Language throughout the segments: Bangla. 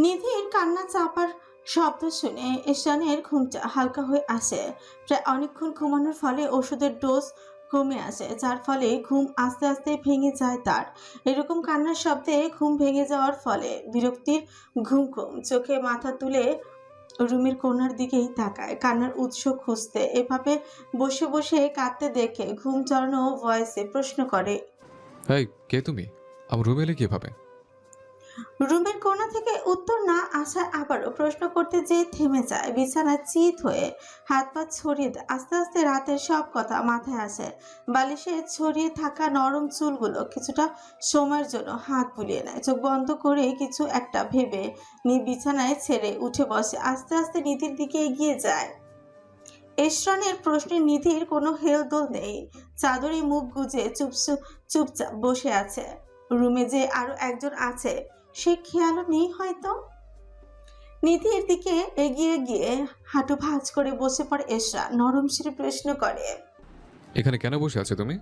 নিধির কান্না চাপার শব্দ শুনে ঈশানের ঘুমটা হালকা হয়ে আসে। প্রায় অনেকক্ষণ ঘুমানোর ফলে ওষুধের ডোজ কমে আসে, যার ফলে ঘুম আস্তে আস্তে ভেঙে যায় তার। এরকম কান্নার শব্দে ঘুম ভেঙে যাওয়ার ফলে বিরক্তির ঘুম ঘুম চোখে মাথা তুলে রুমের কোণার দিকেই তাকায়, কান্নার উৎস খুঁজতে। এভাবে বসে বসে কাঁদতে দেখে ঘুম চড়ানো ভয়েসে প্রশ্ন করে, এই কে তুমি? আমার রুমে এলে কিভাবে? রুমের কোণা থেকে উত্তর না আসায় আবারও প্রশ্ন করতে যেয়ে থেমে যায়। বিছানায় চিত হয়ে হাত পা ছড়িয়ে দেয়। আস্তে আস্তে রাতের সব কথা মাথায় আসে। বালিশে ছড়িয়ে থাকা নরম চুলগুলো কিছুটা সময়ের জন্য হাত বুলিয়ে নেয়। চোখ বন্ধ করে কিছু একটা ভেবে বিছানায় ছেড়ে উঠে বসে। আস্তে আস্তে নিধির দিকে এগিয়ে যায়। এশরানের প্রশ্নে নিধির কোনো হেলদোল নেই। চাদরে মুখ গুজে চুপচাপ বসে আছে। রুমে যে আরো একজন আছে সে খেয়ালও নেই হয়তো। নিধির দিকে এগিয়ে গিয়ে হাঁটু ভাঁজ করে বসে পড়ে এশরা। নরম সুরে প্রশ্ন করে, এখানে কেন বসে আছো তুমি?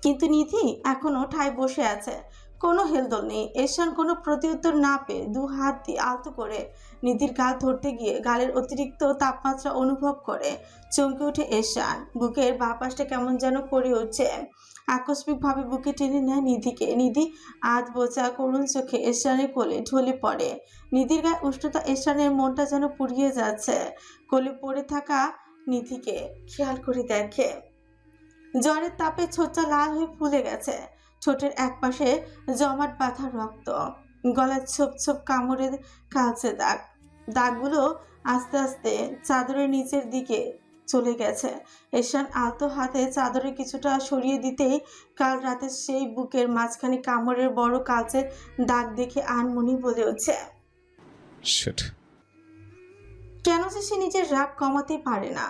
কিন্তু নিধি এখনো ঠায় বসে আছে। কোনো হেলদোল নেই। এশান কোনো প্রত্যুত্তর না পেয়ে দু হাত দিয়ে আলতো করে নিধির গাল ধরতে গিয়ে গালের অতিরিক্ত তাপমাত্রা অনুভব করে চমকে ওঠে এশান। বুকের বাঁ পাশটা কেমন যেন করে উঠছে। আকস্মিকভাবে বুকে টেনে নেয় নিধিকে। নিধি আধ বোঝা করুণ চোখে এশানের কোলে ঢলে পড়ে। নিধির গায়ে উষ্ণতা এশানের মনটা যেন পুড়িয়ে যাচ্ছে। কোলে পড়ে থাকা নিধিকে খেয়াল করে দেখে জ্বরের তাপে ছোটটা লাল হয়ে ফুলে গেছে। ঠোঁটের একপাশে জমাট বাঁধা রক্ত, গলার ছোপ ছোপ কামড়ের কালচে দাগ। দাগগুলো আস্তে আস্তে চাদরের নিচের দিকে চলে গেছে। এশান আলতো হাতে চাদরে কিছুটা সরিয়ে দিতেই কাল রাতে সেই বুকের মাঝখানে কামড়ের বড় কালচে দাগ দেখে আনমনি বলে উঠছে, শিট। কেন যে সে নিজের রাগ কমাতে পারে না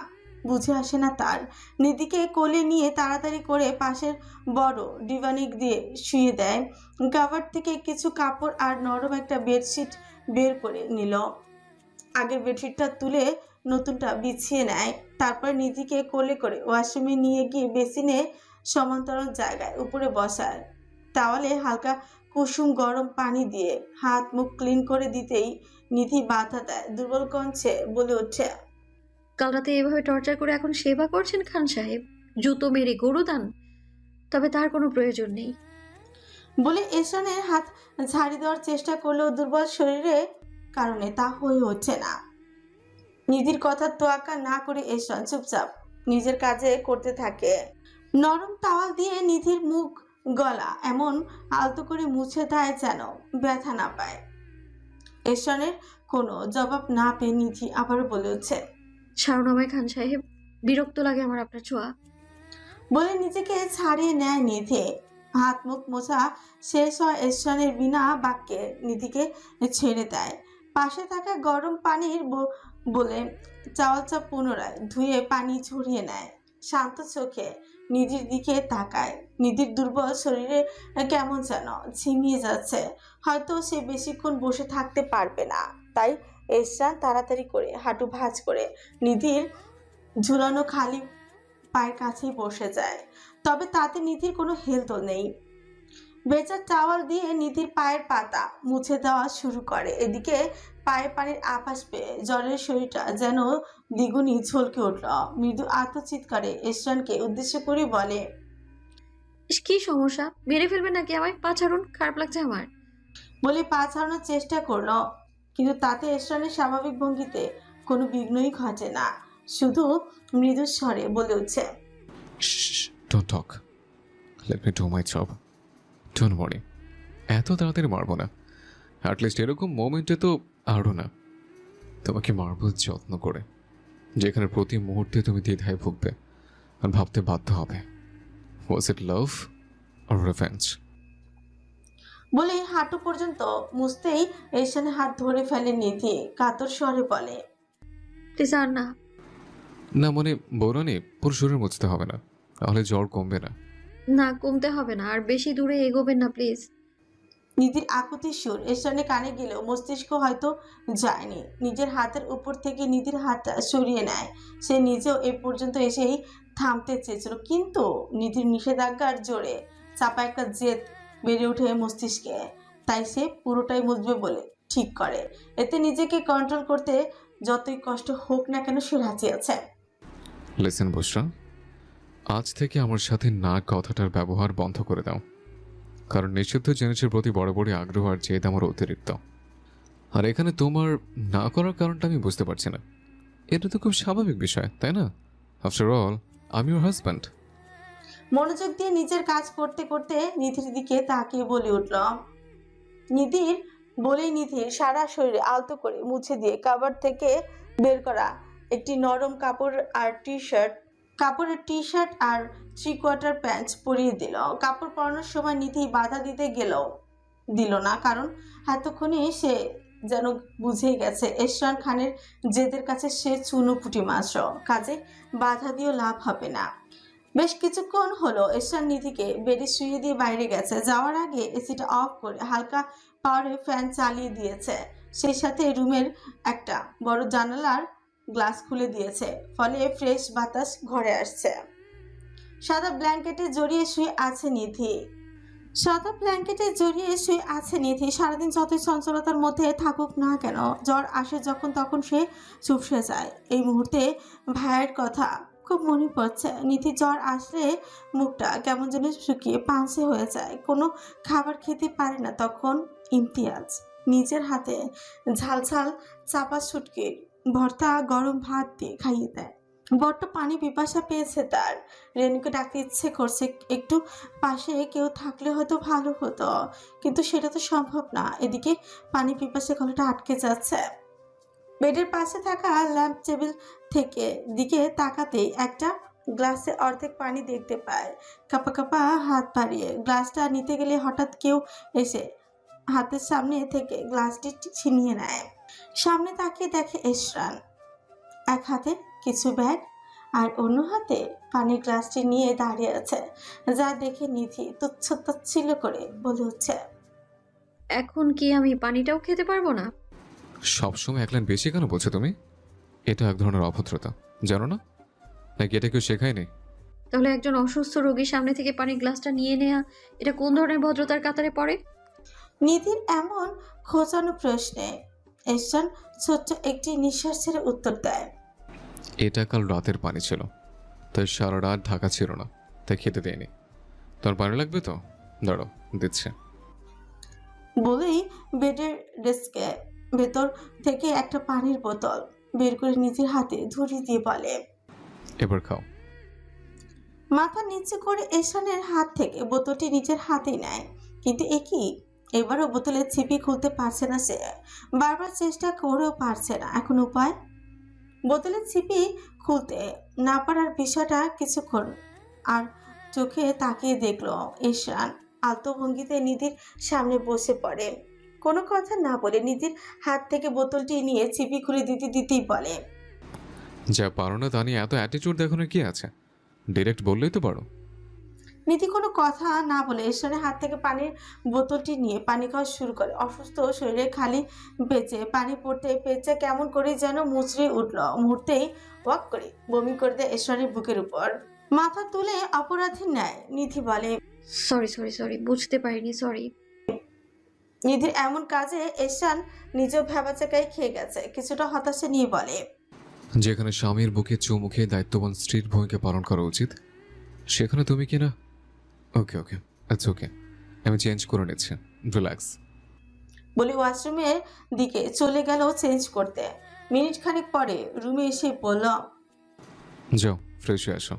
বুঝে আসে না তার। নিধিকে কোলে নিয়ে তাড়াতাড়ি করে পাশের বড় ডিভানিক দিয়ে শুয়ে দেয়। কাভার থেকে কিছু কাপড় আর নরম একটা বেডশিট বের করে নিল। আগের বেডশিটটা তুলে নতুনটা বিছিয়ে নেয়। তারপর নিধিকে কোলে করে ওয়াশরুমে নিয়ে গিয়ে বেসিনে সমান্তরাল জায়গায় উপরে বসায়। তাওয়ালে হালকা কুসুম গরম পানি দিয়ে হাত মুখ ক্লিন করে দিতেই নিধি বাধা দেয়। দুর্বল কণ্ঠে বলে ওঠে, কাল রাতে এভাবে টর্চার করে এখন সেবা করছেন খান সাহেব? জুতো মেরে গরু দান? তবে তার কোনো প্রয়োজন নেই। বলে এশানের হাত ঝাড়ি দেওয়ার চেষ্টা করলেও দুর্বল শরীরে কারণে তা হয়ে ওঠে না। নিধির কথা তোয়াক্কা না করে এশান চুপচাপ নিজের কাজে করতে থাকে। নরম তাওয়াল দিয়ে নিধির মুখ গলা এমন আলতো করে মুছে দেয় যেন ব্যথা না পায়। এশানের কোনো জবাব না পেয়ে নিধি আবারও বলে উঠছে, ছাড়ুন আমায় খান সাহেব, বিরক্ত লাগে আমার আপনার ছোঁয়া। বলে নিজেকে ছাড়িয়ে নেয় নিধি। হাত মুখ মোছা শেষ হয় এশানের বিনা বাক্যে নিধিকে ছেড়ে দেয়। পাশে থাকা গরম পানির বলে চাওয়াল চাপ পুনরায় ধুয়ে পানি ঝরিয়ে নেয়। শান্ত চোখে নিধির দিকে তাকায়। নিধির দুর্বল শরীরে কেমন যেন ঝিমিয়ে যাচ্ছে। হয়তো সে বেশিক্ষণ বসে থাকতে পারবে না। তাই এশান তাড়াতাড়ি করে হাঁটু ভাঁজ করে নিধির ঝুলানো খালি পায়ের কাছেই বসে যায়। তবে তাতে নিধির কোনো হেলদোল নেই। বেচার টাওয়াল দিয়ে নিধির পায়ের পাতা মুছে দেওয়া শুরু করে। এদিকে পায়ে পানির আভাস পেয়ে জ্বরের শরীরটা যেন দ্বিগুণই ঝলকে উঠল। মৃদু আত্মচিৎকারে এশরানকে উদ্দেশ্য করে বলে, কি সমস্যা? মেরে ফেলবেন নাকি আমায়? পা ছাড়ুন, খারাপ লাগছে আমার। বলে পা ছাড়ানোর চেষ্টা করলো, কিন্তু তাতে এশরানের স্বাভাবিক ভঙ্গিতে কোনো বিঘ্নই ঘটে না। শুধু মৃদু স্বরে বলে উঠছে, don't talk, let me do my job, don't worry. এত তাড়াতাড়ি মারবো না, অ্যাটলিস্ট এরকম মোমেন্টে তো আরও না। তোমাকে মারবো যত্ন করে, যেখানে প্রতি মুহূর্তে তুমি দ্বিধায় ভুগবে আর ভাবতে বাধ্য হবে, ওয়াজ ইট লাভ অর রিভেঞ্জ? বলে হাঁটু পর্যন্ত মুছতেই এশানের হাত ধরে ফেলে নিধি। কাতর স্বরে বলে, প্লিজ আর না। না মানে বৌরানি, পুরো শরীর মুছতে হবে না, তাহলে জ্বর কমবে না। না, কমতে হবে না, আর বেশি দূরে এগোবেন না প্লিজ। নিধির আকুতির সুর এশানের কানে গেলেও মস্তিষ্ক হয়তো যায়নি। নিজের হাতের উপর থেকে নিধির হাতটা সরিয়ে নেয়। সে নিজেও এ পর্যন্ত এসেই থামতে চেয়েছিল, কিন্তু নিধির নিষেধাজ্ঞার জোরে চাপা একটা জেদ বেড়ে ওঠে মস্তিষ্কে। তাই সে পুরোটাই মুছবে বলে ঠিক করে। এতে নিজেকে কন্ট্রোল করতে যতই কষ্ট হোক না কেন সে রাজি আছে। লিসেন বুশরা, আজ থেকে আমার সাথে না কথাটার ব্যবহার বন্ধ করে দাও। কারণ নিষিদ্ধ জিনিসের প্রতি বড় বড় আগ্রহ আর জেদ আমার অতিরিক্ত। আর এখানে তোমার না করার কারণটা আমি বুঝতে পারছি না। এটা তো খুব স্বাভাবিক বিষয়, তাই না? আফটার অল আমি ওর হাজব্যান্ড। মনোযোগ দিয়ে নিজের কাজ করতে করতে নিধির দিকে তাকিয়ে বলে উঠল। নিধির বলেই নিধির সারা শরীরে আলতো করে মুছে দিয়ে কাভার থেকে বের করা একটি নরম কাপড়ের টি শার্ট আর 3/4 প্যান্ট পরিয়ে দিল। কাপড় পরানোর সময় নিধি বাধা দিতে গেলেও দিল না, কারণ এতক্ষণে সে যেন বুঝেই গেছে এরশান খানের জেদের কাছে সে চুনোপুটি মাত্র, কাজে বাধা দিয়েও লাভ হবে না। বেশ কিছুক্ষণ হলো এরশান নিধিকে বেডে শুয়ে দিয়ে বাইরে গেছে। যাওয়ার আগে এসিটা অফ করে হালকা পাওয়ারে ফ্যান চালিয়ে দিয়েছে। সেই সাথে রুমের একটা বড় জানালার গ্লাস খুলে দিয়েছে, ফলে ফ্রেশ বাতাস ঘরে আসছে। সাদা ব্ল্যাঙ্কেটে জড়িয়ে শুয়ে আছে নিধি। সারাদিন যতই চঞ্চলতার মধ্যে থাকুক না কেন, জ্বর আসে যখন তখন সে চুপসে যায়। এই মুহূর্তে ভাইয়ের কথা খুব মনে পড়ছে। নিধি জ্বর আসলে মুখটা কেমন যেন শুকিয়ে পাঁচে হয়ে যায়, কোনো খাবার খেতে পারে না। তখন ইমতিয়াজ নিজের হাতে ঝালঝাল চাপা শুটকির ভর্তা গরম ভাত দিয়ে খাইয়ে দেয়। বড্ড পানি পিপাসা পেয়েছে তার। রেনুকে ডাকতে ইচ্ছে করছে, একটু পাশে কেউ থাকলে হয়তো ভালো হতো, কিন্তু সেটা তো সম্ভব না। এদিকে পানি পিপাসে গলাটা আটকে যাচ্ছে। বেডের পাশে থাকা ল্যাম্প টেবিল থেকে দিকে তাকাতেই একটা গ্লাসে অর্ধেক পানি দেখতে পায়। কাপা কাপা হাত বাড়িয়ে গ্লাসটা নিতে গেলে হঠাৎ কেউ এসে হাতের সামনে থেকে গ্লাসটি ছিনিয়ে নেয়। সামনে তাকিয়ে দেখে এরশান এক হাতে কিছু ব্যাগ আর অন্য হাতে পানির গ্লাসটি নিয়ে দাঁড়িয়ে আছে, যা দেখে নিধি তুচ্ছ-তাচ্ছিল্য করে বলে উঠছে, এখন কি আমি পানিটাও খেতে পারবো না? সবসময় এক লাইন বেশি কেন বলছো তুমি? এটা এক ধরনের অভদ্রতা, জানো না? নাকি এটা কেউ শেখায়নি? তাহলে একজন অসুস্থ রোগীর সামনে থেকে পানির গ্লাসটা নিয়ে নেয়া এটা কোন ধরনের ভদ্রতার কাতারে পড়ে? নিধির এমন খোঁচানো প্রশ্নে এরশান ছোট্ট একটি নিঃশ্বাস ছেড়ে উত্তর দেয়, এটা কাল রাতের পানি ছিল, তাই সারা রাত ঢাকা ছিল না, তাই খেতে দেয়নি। তোমার পানি লাগবে তো? দাঁড়াও, দিচ্ছে। বলেই বেডের ডেস্কে ভেতর থেকে একটা পানির বোতল বের করে নিজের হাতে ধরিয়ে দিয়ে বলে, এবার খাও। মাথা নিচে করে এরশানের হাত থেকে বোতলটি নিজের হাতেই নেয়। কিন্তু এবারও বোতলের ছিপি খুলতে পারছে না সে। বারবার চেষ্টা করেও পারছে না। এখন উপায়? বোতলের ছিপি খুলতে না পারার বিষয়টা কিছুক্ষণ আর চোখে তাকিয়ে দেখলো এরশান আলতো ভঙ্গিতে নিধির সামনে বসে পড়ে। কোনো কথা না বলে নিধির হাত থেকে বোতলটি নিয়ে ছিপি খুলে দিতেই বলে, যা পারো না তা নিয়ে এত অ্যাটিটিউড দেখানোর কি আছে? ডিরেক্ট বললেই তো পারো। নিধি কোনো কথা না বলে এরশানের হাত থেকে পানির বোতলটি নিয়ে পানি খাওয়া শুরু করে। অসুস্থ শরীরে খালি পেঁচে পানি পড়তে পেঁচে কেমন করে যেন মুচড়ে উঠল। মুহূর্তেই ওয়াক করে বমি করে দেয় এরশানের বুকের উপর। মাথা তুলে অপরাধীর ন্যায় নিধি বলে, সরি, বুঝতে পারিনি, সরি। নিধির এমন কাজে এরশান নিজেও ভ্যাবাচাকাই খেয়ে গেছে। কিছুটা হতাশা নিয়ে বলে, যেখানে স্বামীর বুকে চুমুখে দায়িত্ববান স্ত্রীর ভূমিকা পালন করা উচিত, সেখানে তুমি কি না? ওকে, ইটস ওকে, আমি চেঞ্জ করে নিচ্ছি, রিল্যাক্স। বলে ওয়াশরুমের দিকে চলে গেল চেঞ্জ করতে। মিনিট খানিক পরে রুমে এসে বলল, যাও ফ্রেশ হয়ে আসো।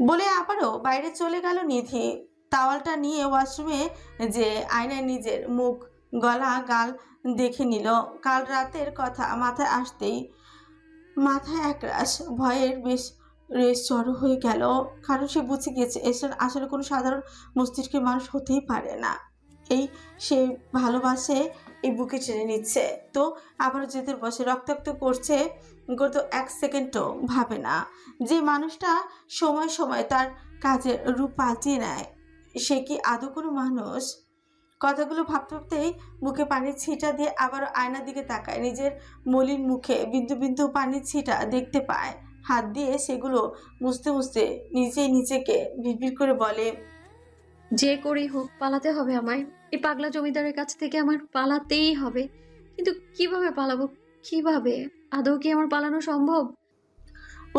বলে আবারও বাইরে চলে গেল নিধি। টাওয়ালটা নিয়ে ওয়াশরুমে যে আয়নায় নিজের মুখ, গলা, গাল দেখে নিল। কাল রাতের কথা মাথায় আসতেই মাথায় একরাশ ভয়ের রেশ জড়ো হয়ে গেল। কারণ সে বুঝে গিয়েছে এসব আসলে কোনো সাধারণ মস্তিষ্কের মানুষ হতেই পারে না। সে ভালোবাসে, এই বুকে টেনে নিচ্ছে, তো আবারও জেদের বসে রক্তাক্ত করছে। গত এক সেকেন্ডও ভাবে না যে মানুষটা সময় সময় তার কাজের রূপ পাল্টিয়ে নেয়, সে কি আদৌ কোনো মানুষ? কথাগুলো ভাবতে ভাবতেই মুখে পানির ছিটা দিয়ে আবারও আয়নার দিকে তাকায়। নিজের মলিন মুখে বিন্দু বিন্দু পানির ছিটা দেখতে পায়। হাত দিয়ে সেগুলো মুছতে মুছতে নিজেকে বিড়বিড় করে বলে, যে করেই হোক পালাতে হবে আমায়। এই পাগলা জমিদারের কাছ থেকে আমার পালাতেই হবে। কিন্তু কিভাবে পালাবো? কিভাবে? আদৌ কি আমার পালানো সম্ভব?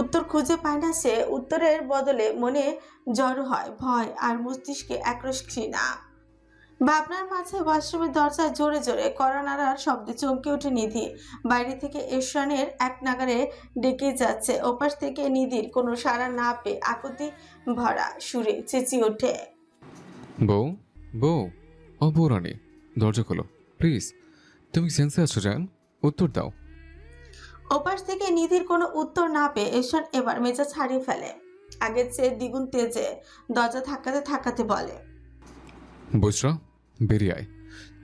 উত্তর খুঁজে পায় না সে। উত্তরের বদলে মনে জড়ো হয় ভয় আর মস্তিষ্কে একরস ঘৃণা। ভাবনার মাঝে ওয়াশরুমের দরজায় জোরে জোরে কড়া নাড়ার শব্দে চমকে ওঠে নিধি। বাইরে থেকে এরশানের এক নাগারে ডেকে যাচ্ছে। ওপাশ থেকে নিধির কোনো সাড়া না পেয়ে আকুতি ভরা সুরে চেঁচিয়ে ওঠে, বউ, বউ, ও বউ রানী, দরজা খোলো প্লিজ। তুমি সেন্সে আছো জান? উত্তর দাও। ওপাশ থেকে নিধির কোনো উত্তর না পেয়ে এরশান এবার মেজাজ হারিয়ে ফেলে। আগের চেয়ে দ্বিগুণ তেজে দরজা ধাক্কাতে ধাক্কাতে বলে, বুঝরা, বেরিয়ে আয়।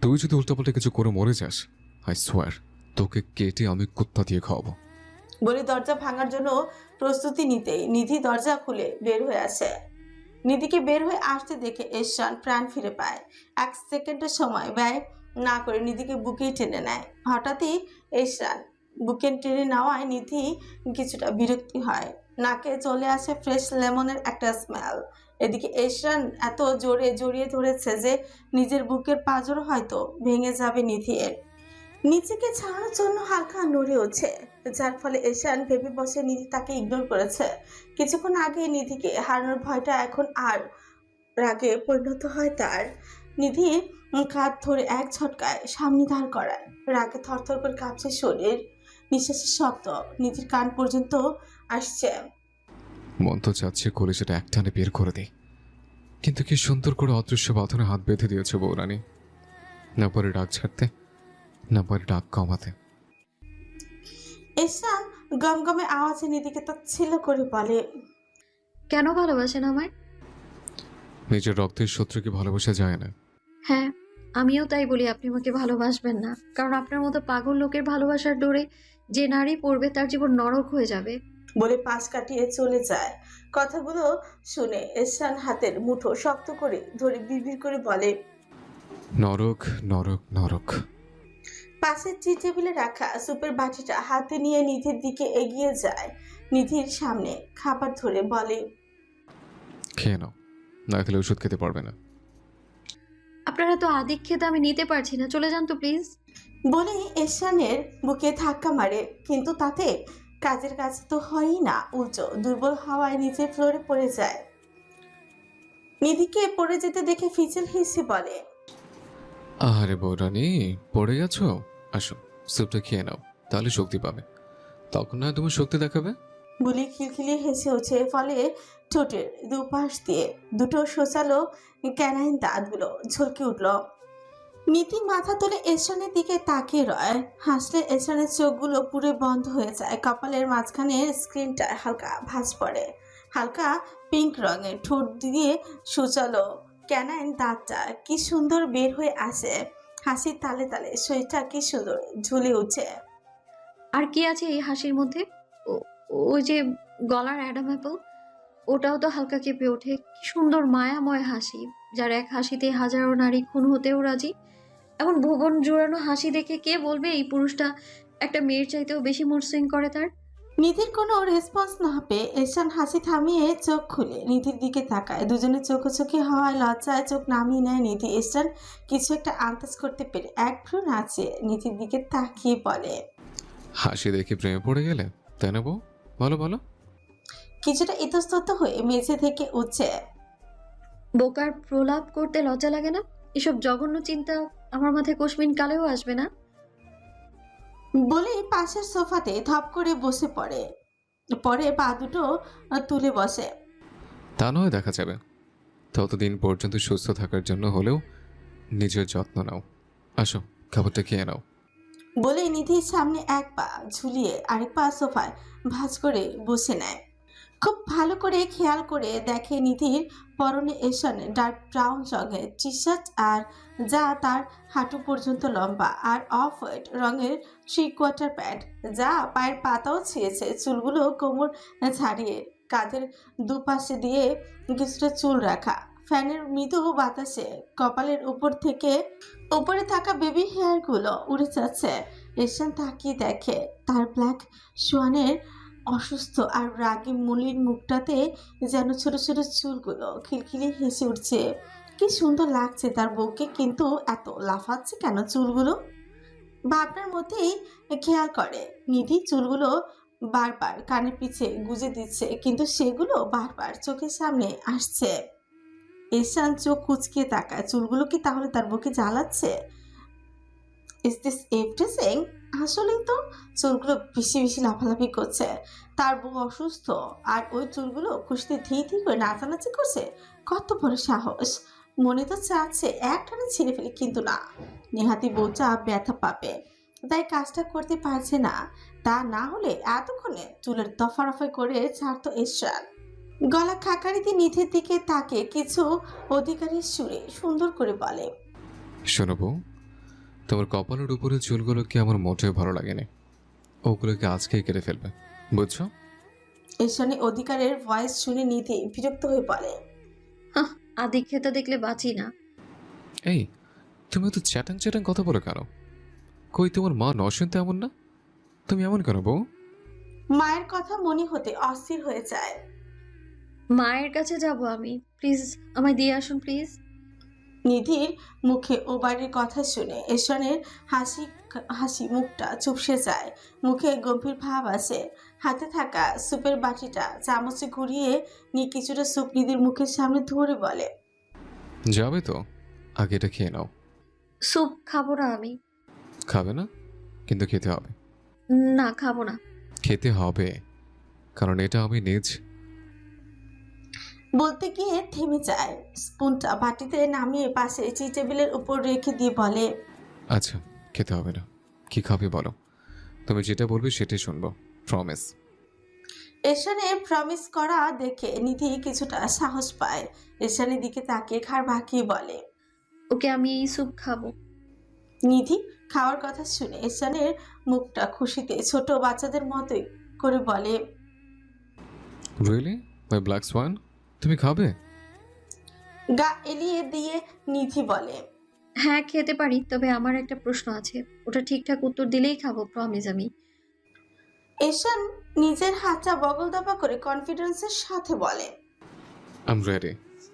তুই যদি উল্টাপাল্টা কিছু করে মরে যাস, আই সোয়ার তোকে কেটে আমি কুত্তা দিয়ে খাওয়াবো। বলে দরজা ভাঙার জন্য প্রস্তুতি নিতেই নিধি দরজা খুলে বের হয়ে আসে। নিধিকে বের হয়ে আসতে দেখে এরশান প্রাণ ফিরে পায়। 1 সেকেন্ডের সময় ব্যয় না করে নিধিকে বুকেই টেনে নেয়। হঠাৎই এরশান বুকে টেনে নেওয়ায় নিধি কিছুটা বিরক্তি হয়। নাকে চলে আসে ফ্রেশ লেমনের একটা স্মেল। এদিকে এরশান এত জোরে জড়িয়ে ধরেছে যে নিজের বুকের পাঁজর হয়তো ভেঙে যাবে নিধির। নিজেকে ছাড়ানোর জন্য হালকা নড়ে ওঠে, যার ফলে এশান ভেবে বসে নিধি তাকে ইগনোর করেছে। কিছুক্ষণ আগে নিধিকে হারানোর ভয়টা এখন আর রাগে পরিণত হয় তার। নিধি কাঁধ ধরে এক ঝটকায় সামনে দাঁড় করায়। রাগে থরথর করে কাঁপছে শরীর। নিঃশ্বাসের শব্দ নিধির কান পর্যন্ত আসছে। মন তো চাচ্ছে কলেজেটা একটানে বের করে দিই, কিন্তু কি সুন্দর করে অদৃশ্য বাঁধনে হাত বেঁধে দিয়েছে বউ রানী। না পারে ডাক ছাড়তে, না পারে ডাক কমাতে। এশান গমগমে আওয়াজে নিধিকে তাচ্ছিল্য করে বলে, কেন ভালোবাসেন আমায়? নিজের রক্তের শত্রুকে ভালোবাসা যায় না। হ্যাঁ, আমিও তাই বলি আপনি আমাকে ভালোবাসবেন না, কারণ আপনার মতো পাগল লোকের ভালোবাসার ডোরে যে নারী পড়বে তার জীবন নরক হয়ে যাবে। বলে পাশ কাটিয়ে চলে যায়। কথাগুলো শুনে এশান হাতের মুঠো শক্ত করে ধরে বিড়বিড় করে বলে, নরক, নরক, নরক। পাশের টি টেবিলে রাখা সুপের বাটিটা হাতে নিয়ে নিধির দিকে এগিয়ে যায়। নিধির সামনে খাবার ধরে বলে, খেয়ে নাও, না খেলে ওষুধ খেতে পারবে না। আপনারা তো আদিক খেতে আমি নিতে পারছি না, চলে যান তো প্লিজ। বলে এশানের বুকে ধাক্কা মারে, কিন্তু তাতে কাজের কাজ তো হয়ই না, উল্টো দুর্বল হাওয়ায় নিচে ফ্লোরে পড়ে যায়। নিধিকে পড়ে যেতে দেখে ফিচেল হেসে বলে, আরে বউ রানী, পড়ে গেছো? আসো, স্যুপটা খেয়ে নাও, তাহলে শক্তি পাবে। তখন না তোমার শক্তি দেখাবে। বলে খিলখিলিয়ে হেসে ওঠে। ফলে ঠোঁটের দুপাশ দিয়ে দুটো সোচালো ক্যানাইন দাঁতগুলো ঝলকে উঠল। নীতি মাথা তুলে এশানের দিকে তাকিয়ে রয়। হাসলে এশানের চোখগুলো পুরো বন্ধ হয়ে যায়। কপালের মাঝখানের স্ক্রিনটা হালকা ভাঁজ পড়ে। হালকা পিঙ্ক রঙের ঠোঁট দিয়ে সোচালো ক্যানাইন দাঁতটা কি সুন্দর বের হয়ে আসে। হাসির তালে তালে শরীরটা কি সুন্দর ঝুলে উঠে। আর কি আছে এই হাসির মধ্যে? ওই যে গলার অ্যাডাম অ্যাপল, ওটাও তো হালকা কেঁপে ওঠে। কি সুন্দর মায়াময় হাসি, যার এক হাসিতে হাজারো নারী খুন হতেও রাজি। এখন ভুবন জুড়ানো হাসি দেখে কে বলবে এই পুরুষটা একটা মেয়ের চাইতেও বেশি মুড সুইং করে তার? নিধির কোনো রেসপন্স না পেয়ে এশান হাসি থামিয়ে চোখ খুলে নিধির দিকে তাকায়। দুজনের চোখোচোখি হওয়ায় লজ্জায় চোখ নামিয়ে নেয় নিধি। এশান কিছু একটা আন্দাজ করতে পেরে এক ভ্রু নাচিয়ে নিধির দিকে তাকিয়ে বলে, হাসি দেখে প্রেমে পড়ে গেলে, তাই না বউ? বলো বলো। কিছুটা ইতস্তত হয়ে মেঝে থেকে উঠছে। বোকার প্রলাপ করতে লজ্জা লাগে না? এসব জঘন্য চিন্তা আমার মাথায় কোশমিন কালেও আসবে না। বলে পাশের সোফাতে ধপ করে বসে পড়ে। পরে পা দুটো তুলে বসে। তা নয়, দেখা যাবে। ততদিন পর্যন্ত সুস্থ থাকার জন্য হলেও নিজের যত্ন নাও। আসো, খাবারটা খেয়ে নাও। বলে নিধির সামনে এক পা ঝুলিয়ে আরেক পা সোফায় ভাঁজ করে বসে নেয়। খুব ভালো করে খেয়াল করে দেখে নিধির পরনে এশানে ডার্ক ব্রাউন রঙের টি শার্ট, আর যা তার হাঁটু পর্যন্ত লম্বা, আর অফ হোয়াইট রঙের 3/4 প্যান্ট যা পায়ের পাতাও ছিঁড়েছে। চুলগুলো কোমর ছাড়িয়ে কাঁধের দুপাশে দিয়ে কিছুটা চুল রাখা। ফ্যানের মৃদু বাতাসে কপালের উপর থেকে উপরে থাকা বেবি হেয়ারগুলো উড়ে যাচ্ছে। এশান তাকিয়ে দেখে তার ব্ল্যাক সোয়ানের অসুস্থ আর রাগী মলিন মুখটাতে যেন ছোট ছোট চুলগুলো খিলখিলি হেসে উঠছে। কি সুন্দর লাগছে তার বউকে, কিন্তু এত লাফাচ্ছে কেন চুলগুলো? ভাবনার মধ্যেই খেয়াল করে নিধি চুলগুলো বারবার কানের পিছে গুজে দিচ্ছে, কিন্তু সেগুলো বারবার চোখের সামনে আসছে। ঈশান চোখ কুচকিয়ে তাকায়। চুলগুলো কি তাহলে তার বুকে জ্বালাচ্ছে? Is this everything? আসলেই তো চুলগুলো বেশি বেশি লাফালাফি করছে। তার বউ অসুস্থ আর ওই চুলগুলো খুশিতে ধী ধী করে নাচানাচি করছে। কত বড় সাহস! মনে তো চাচ্ছে একটানে ছিঁড়ে ফেলে, কিন্তু না, নেহাতি বউটা ব্যথা পাবে, তাই কাজটা করতে পারছে না। তা না হলে এতক্ষণে চুলের দফারফাই করে ছাড়তো ঈশ্বর। গলা খাকারিতে নিধের দিকে তাকে কিছু অধিকারীর সুরে সুন্দর করে বলে, শোনো বউ, তোমার কপালের উপরে চুলগুলোকে আমার মোটেও ভালো লাগেনি। ওগুলোকে আজকেই কেটে ফেলবে, বুঝছো? ঈশানী অধিকারের ভয়েস শুনে নিধি বিরক্ত হয়ে বলে, হাহ, আদিক্ষেতা দেখলে বাঁচি না। এই, তুমি তো চ্যাটাং চ্যাটাং কথা বলো কেন? কই তোমার মা নশুনতে এমন না? তুমি এমন কেন বউ? মায়ের কথা মনে হতে অস্থির হয়ে যায়। মায়ের কাছে যাব আমি, প্লিজ আমায় দিয়ে আসুন প্লিজ। নিধির মুখে ও বাড়ির কথা শুনে ঈশানের হাসি হাসি মুখটা চুপসে যায়। মুখে গম্ভীর ভাব আসে। হাতে থাকা স্যুপের বাটিটা চামচে ঘুরিয়ে নিয়ে কিছুটা স্যুপ নিধির মুখের সামনে ধরে বলে, যাবে তো? আগে এটা খেয়ে নাও। স্যুপ খাবো না আমি। খাবে না? কিন্তু খেতে হবে। না, খাবো না। খেতে হবে, কারণ এটা আমি নিজ। বলতে গিয়ে থেমে যায়। স্পুনটা বাটিতে নামিয়ে পাশে টি টেবিলের উপর রেখে দিয়ে বলে, আচ্ছা, খেতে হবে না। কি খাবে বলো? তুমি যেটা বলবে সেটাই শুনবো, প্রমিস। ঈশানের প্রমিস করা দেখে নিধি কিছুটা সাহস পায়। ঈশানের দিকে তাকিয়ে ঘাড় বাঁকিয়ে বলে, ওকে, আমি এই স্যুপ খাবো। নিধি খাওয়ার কথা শুনে ঈশানের মুখটা খুশিতে ছোট বাচ্চাদের মতোই করে বলে, রিয়েলি মাই ব্ল্যাক সোয়ান, তুমি খাবে? গা এলিয়ে দিয়ে নিধি বলে, হ্যাঁ, খেতে পারি, তবে আমার একটা প্রশ্ন আছে। ওটা ঠিকঠাক উত্তর দিলেই খাবো, প্রমিস আমি। ঈশান নিজের হাতটা বগল দাপা করে কনফিডেন্সের সাথে বলে। I am ready,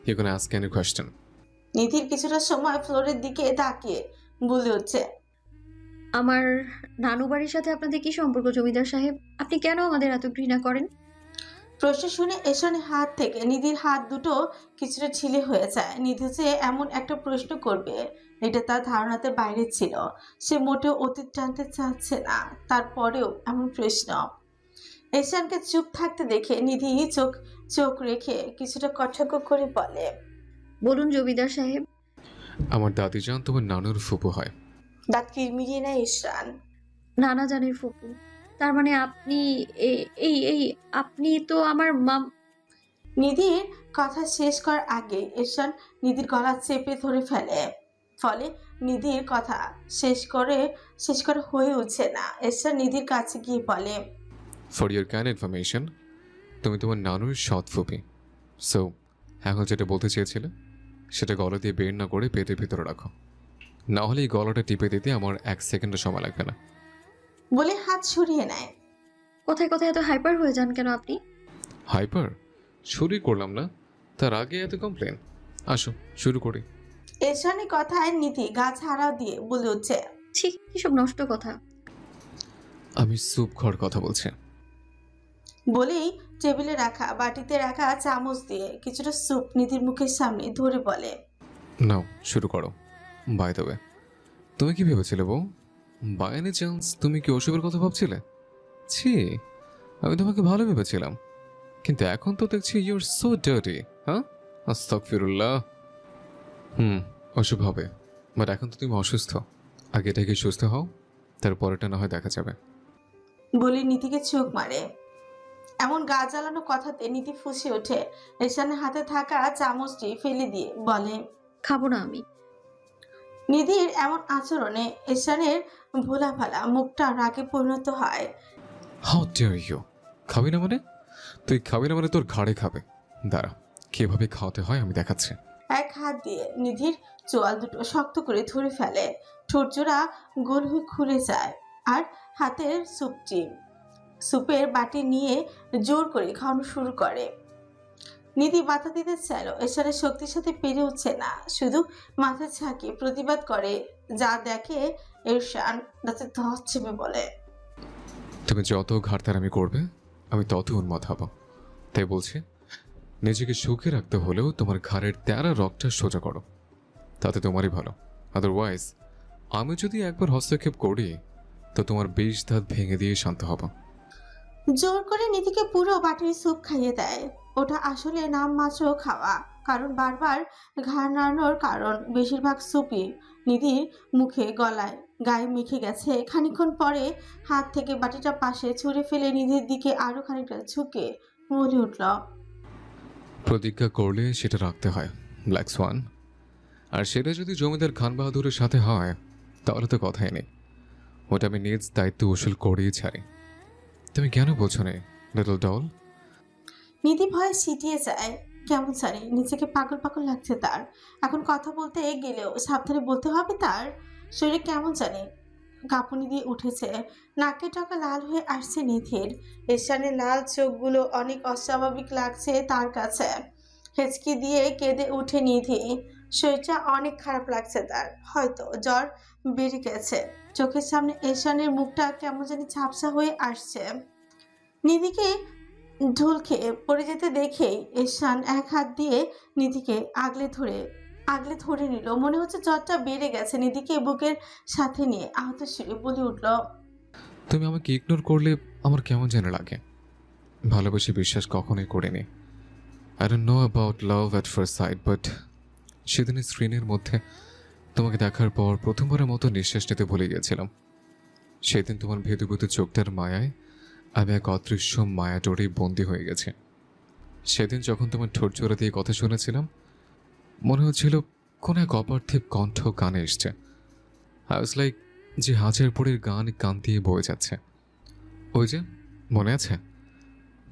you can ask any question. নিধির কিছুটা সময় ফ্লোরের দিকে তাকিয়ে বলে উঠছে, আমার নানু বাড়ির সাথে আপনাদের কি সম্পর্ক জমিদার সাহেব? আপনি কেন আমাদের এত ঘৃণা করেন? প্রশ্ন শুনে ঈশানের হাত থেকে নিধির হাত দুটো কিছুটা ঢিলে হয়ে যায়। নিধি যে এমন একটা প্রশ্ন করবে এটা তার ধারণাতে বাইরে ছিল। সে মোটেও অতীত জানতে চাচ্ছে না, তারপরেও এমন প্রশ্ন। ঈশানকে চুপ থাকতে দেখে নিধি চোখ চোখ রেখে কিছুটা কটাক্ষ করে বলে, বলুন জমিদার সাহেব। আমার দাদি যান তোমার নানুর ফুপু হয়। দাঁত কিরমিরিয়ে নেয় ঈশান। নানা জানের ফুপু? তার মানে আপনি এই এই আপনি তো আমার মাম। নিধির কথা শেষ করার আগে ঈশান নিধির গলা চেপে ধরে ফেলে। ফলে নিধির কথা শেষ করে হয়ে উঠছে না। ঈশান নিধির কাছে গিয়ে বলে, ফর ইউর কাইন্ড ইনফরমেশন, তুমি তোমার নানুর সৎ ফুপি। সো এখন যেটা বলতে চেয়েছিলে সেটা গলা দিয়ে বের না করে পেটের ভিতরে রাখো, না হলে এই গলাটা টিপে দিতে আমার 1 সেকেন্ডও সময় লাগবে না। বলে হাত সরিয়ে নেয়। কোথায় কোথায় এত হাইপার হয়ে যান কেন আপনি? হাইপার? শুরুই করলাম না, তার আগে এত কমপ্লেন? আসো শুরু করি। ঈশানের কথায় নিধি গা ছাড়াও দিয়ে বলে উঠছে, ছি, কিসব নষ্ট কথা। আমি স্যুপ খাওয়ার কথা বলছি। বলেই টেবিলে রাখা বাটিতে রাখা চামচ দিয়ে কিছুটা স্যুপ নিধির মুখের সামনে ধরে বলে, নাও শুরু করো। বাই দ্য ওয়ে, তুমি কি ভেবেছিলে বউ? বাই এনি চান্স তুমি কি ওসবের কথা ভাবছিলে? ছি, আমি তোমাকে ভালো ভেবেছিলাম, কিন্তু এখন তো দেখছি ইউর সো ডার্টি। হ্যাঁ, আস্তাগফিরুল্লাহ। ওসব হবে, বাট এখন তো তুমি অসুস্থ। আগে থেকে সুস্থ হও, তারপরেটা না হয় দেখা যাবে। বলে নিধিকে চোখ মারে। এমন গা জ্বালানো কথাতে নিধি ফুঁসে ওঠে। ঈশানের হাতে থাকা চামচটি ফেলে দিয়ে বলে, খাবো না আমি। নিধির এমন আচরণে ঈশানের ভোলা ভালা মুখটা রাগে পরিণত হয়। How dare you! খাবি না মানে? তুই খাবি না মানে তোর ঘাড়ে খাবে। দাঁড়া, কিভাবে খাওয়াতে হয় আমি দেখাচ্ছি। এক হাত দিয়ে নিধির চোয়াল দুটো শক্ত করে ধরে ফেলে। ঠোঁটজোড়া গোল হয়ে খুলে যায়। আর হাতের স্যুপের বাটি নিয়ে জোর করে খাওয়ানো শুরু করে। নিধি বাধা দিতে চাইল, এশারের শক্তির সাথে পেরে উঠছে না, শুধু মাথা ঝাঁকিয়ে প্রতিবাদ করে। যা দেখে এরশান দাঁতে ধস চেপে বলে, তুমি যত ঘাড়তারামি করবে আমি তত উন্মাদ হব। তাই বলছি, নিজেকে সুখে রাখতে হলেও তোমার ঘাড়ের তেরা রগটা সোজা করো, তাতে তোমারই ভালো। আদারওয়াইজ আমি যদি একবার হস্তক্ষেপ করি তো তোমার 20 দাঁত ভেঙে দিয়ে শান্ত হব। জোর করে নিধিকে পুরো বাটির স্যুপ খাইয়ে দেয়। ওটা আসলে নামমাত্র খাওয়া, কারণ বারবার ঘাড় নাড়ানোর কারণ বেশিরভাগ স্যুপই নিধির মুখে গলায় গায়ে মেখে গেছে। খানিকক্ষণ পরে হাত থেকে বাটিটা পাশে ছুঁড়ে ফেলে নিধির দিকে আরো খানিকটা ঝুঁকে বলে উঠল, প্রতিজ্ঞা করলে সেটা রাখতে হয়, ব্ল্যাক সোয়ান। আর সেটা যদি জমিদার খান বাহাদুরের সাথে হয় তাহলে তো কথাই নেই, ওটা আমি নিজ দায়িত্ব উসুল করেই ছাড়ি। তুমি কেন বোঝো না লিটল ডল? নিধি ভয়ে সিটিয়ে যায়। কেমন জানি নিজেকে পাগল পাগল লাগছে তার। এখন কথা বলতে গেলেও সাবধানে বলতে হবে তার। শরীরে কেমন জানি কাঁপুনি দিয়ে উঠেছে, নাকের টকা লাল হয়ে আসছে নিধির। এরশানের লাল চোখগুলো অনেক অস্বাভাবিক লাগছে তার কাছে। হেঁচকি দিয়ে কেঁদে উঠে নিধি। শরীরটা অনেক খারাপ লাগছে তার, হয়তো জ্বর বেড়ে গেছে। চোখের সামনে এরশানের মুখটা কেমন জানি ঝাপসা হয়ে আসছে। নিধিকে ঢোল খেয়ে পড়ে যেতে দেখেই এরশান এক হাত দিয়ে নিধিকে আগলে ধরে নিল। মনে হচ্ছে জ্বরটা বেড়ে গেছে। নিধিকে বুকের সাথে নিয়ে আহত সুরে বলে উঠল, তুমি আমাকে ইগনোর করলে আমার কেমন যেন লাগে। ভালোবেসে বিশ্বাস কখনোই করিনি। I don't know about love at first sight, but সেদিনের স্ক্রিনের মধ্যে তোমাকে দেখার পর প্রথমবারের মতো নিঃশ্বাস নিতে ভুলে গিয়েছিলাম। সেদিন তোমার ভেতু ভেতু চোখটার মায়ায় আমি এক অদৃশ্য মায়াটোরে বন্দি হয়ে গেছি। সেদিন যখন তোমার ঠোঁট জোড়া দিয়ে কথা শুনেছিলাম, মনে হচ্ছিল কোনো এক অপার্থিব কণ্ঠ কানে এসছে। আই ওয়াজ লাইক যে হাজার পরের গান কান দিয়ে বয়ে যাচ্ছে। ওই যে মনে আছে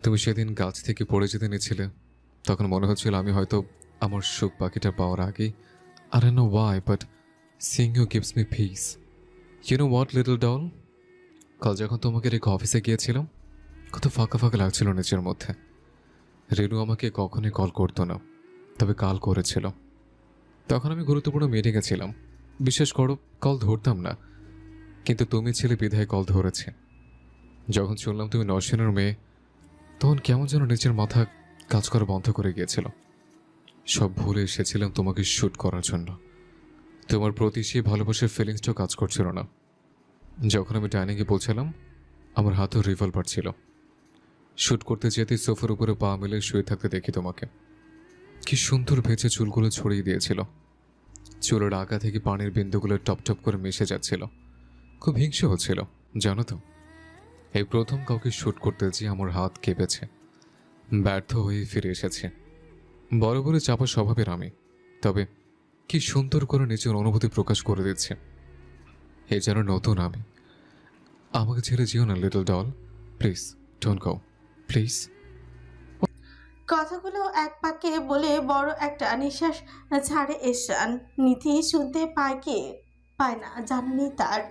তুমি সেদিন গাছ থেকে পড়ে যেতে নিয়েছিলে, তখন মনে হচ্ছিল আমি হয়তো আমার সুখ পাখিটা পাওয়ার আগেই, I don't know why, but seeing you gives me peace. You know what, little doll? কাল যখন তোমাকে রেখে অফিসে গিয়েছিলাম, কত ফাঁকা ফাঁকা লাগছিল নিজের মধ্যে। রেনু আমাকে কখনোই কল করতো না, তবে কাল করেছিল। তখন আমি গুরুত্বপূর্ণ মিটিংয়ে ছিলাম, বিশ্বাস করো কল ধরতাম না, কিন্তু তুমি ছেলে বিধায় কল ধরেছে। যখন শুনলাম তুমি নরসিনের মেয়ে, তখন কেমন যেন নিজের মাথা কাজ করা বন্ধ করে গিয়েছিল। সব ভুলে এসেছিলাম তোমাকে শ্যুট করার জন্য। তোমার প্রতি সেই ভালোবাসার ফিলিংসটাও কাজ করছিল না। যখন আমি ডাইনিংয়ে পৌঁছালাম, আমার হাতেও রিভলভার ছিল। শ্যুট করতে যেতে সোফার উপরে পা মেলে শুয়ে থাকতে দেখি তোমাকে। কি সুন্দর ভেজে চুলগুলো ছড়িয়ে দিয়েছিল, চুলের আগা থেকে পানির বিন্দুগুলো টপ টপ করে মিশে যাচ্ছিল। খুব হিংসে হচ্ছিল জানো তো। এই প্রথম কাউকে শ্যুট করতে যেয়ে আমার হাত কেঁপেছে, ব্যর্থ হয়ে ফিরে এসেছে। বড় বড় চাপা স্বভাবের আমি, তবে কি সুন্দর করে নিজের অনুভূতি প্রকাশ করে দিচ্ছে। এ যেন নতুন আমি। আমাকে ছেড়ে যেও না little doll, please don't go, please. কথাগুলো এক পাকে বলে বড় একটা নিঃশ্বাস ছাড়ে এরশান। নিধি শুনতে পায় না জানা নেই তার।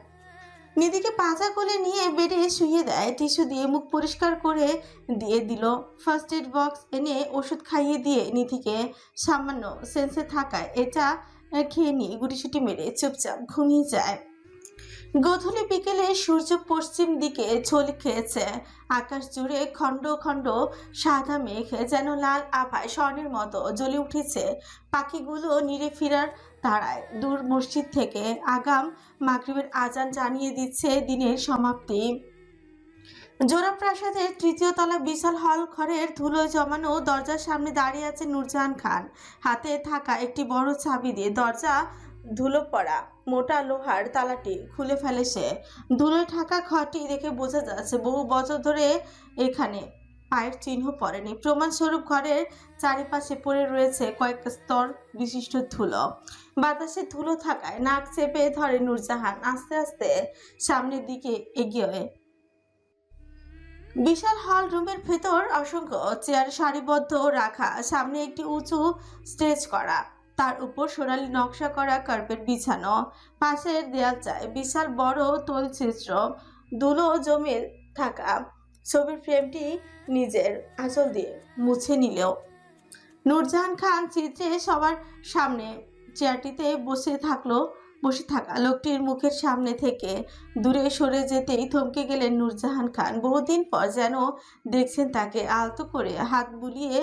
নিধিকে পাঁজা কোলে নিয়ে বেডে শুয়ে দেয়, টিস্যু দিয়ে মুখ পরিষ্কার করে দিয়ে দিল। ফার্স্ট এড বক্স এনে ওষুধ খাইয়ে দিয়ে নিধিকে সামান্য সেন্সে থাকায় এটা খেয়ে নিয়ে গুটিসুটি মেরে চুপচাপ ঘুমিয়ে যায়। গোধূলি বিকেলে সূর্য পশ্চিম দিকে ঝোল খেয়েছে। আকাশ জুড়ে খণ্ড খণ্ড সাদা মেঘ যেন লাল আভায় স্বর্ণের মতো জ্বলে উঠেছে। পাখিগুলো নিড়ে ফিরার তাড়ায় দূর মসজিদ থেকে আগাম মাগরিবের আজান জানিয়ে দিচ্ছে দিনের সমাপ্তি। জোড়া প্রাসাদের তৃতীয় তলা বিশাল হল ঘরের ধুলো জমানো দরজার সামনে দাঁড়িয়ে আছে নূরজাহান খান। হাতে থাকা একটি বড় চাবি দিয়ে দরজা ধুলো পড়া মোটা লোহার তালাটি খুলে ফেলে সে। ধুলোয় ঢাকা ঘরটি দেখে বোঝা যাচ্ছে বহু বছর ধরে এখানে পায়ের চিহ্ন পড়েনি। প্রমাণস্বরূপ ঘরের চারিপাশে পড়ে রয়েছে কয়েক স্তর বিশিষ্ট ধুলো। বাতাসে ধুলো থাকায় নাক চেপে ধরে নূরজাহান আস্তে আস্তে সামনের দিকে এগিয়ে। বিশাল হল রুমের ভেতর অসংখ্য চেয়ার সারিবদ্ধ রাখা, সামনে একটি উঁচু স্টেজ করা, তার উপর সোনালী নকশা করা কার্পেট বিছানো। পাশের দেয়ালটায় বিশাল বড় তৈলচিত্র, ধুলো জমে থাকা ছবির ফ্রেমটি নিজের আঁচল দিয়ে মুছে নিলেও নূরজাহান খান চিত্রে সবার সামনে চেয়ারটিতে বসে থাকা লোকটির মুখের সামনে থেকে দূরে সরে যেতেই থমকে গেলেন নূরজাহান খান। বহুদিন পর যেন দেখছেন তাকে। আলতো করে হাত বুলিয়ে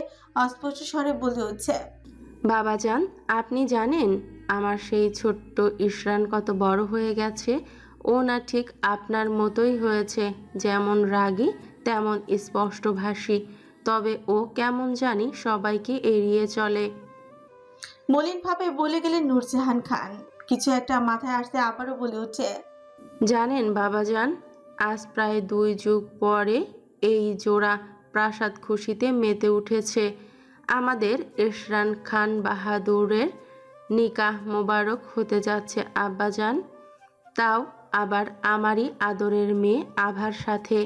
অস্পষ্ট স্বরে বলে উঠছে, বাবাজান, আপনি জানেন আমার সেই ছোট্ট ইশরান কত বড় হয়ে গেছে? ও না ঠিক আপনার মতোই হয়েছে, যেমন রাগী তেমন স্পষ্টভাষী। তবে ও কেমন জানি সবাইকে এড়িয়ে চলে। মলিনভাবে বলে গেলেন নূরজাহান খান। কিছু একটা মাথায় আসতে আবারও বলে উঠছে, জানেন বাবাজান, আজ প্রায় 2 যুগ পরে এই জোড়া প্রাসাদ খুশিতে মেতে উঠেছে। আমাদের ইশরান খান বাহাদুরের নিকাহ মোবারক হতে যাচ্ছে আব্বাজান। তাও আবার আমারই আদরের মেয়ে আভার সাথে।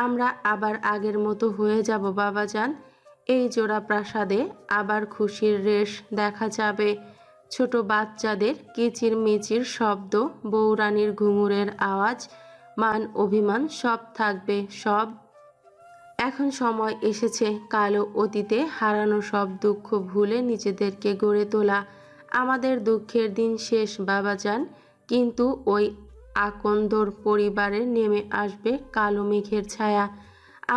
আমরা আবার আগের মতো হয়ে যাব বাবাজান। এই জোড়া প্রাসাদে আবার খুশির রেশ দেখা যাবে। ছোট বাচ্চাদের কিচিরমিচির শব্দ, বউরানীর ঘুঙুরের আওয়াজ, মান অভিমান সব থাকবে, সব। এখন সময় এসেছে কালো অতীতে হারানো সব দুঃখ ভুলে নিজেদেরকে গড়ে তোলা। আমাদের দুঃখের দিন শেষ বাবাজান, কিন্তু ওই আকন্দর পরিবারে নেমে আসবে কালো মেঘের ছায়া।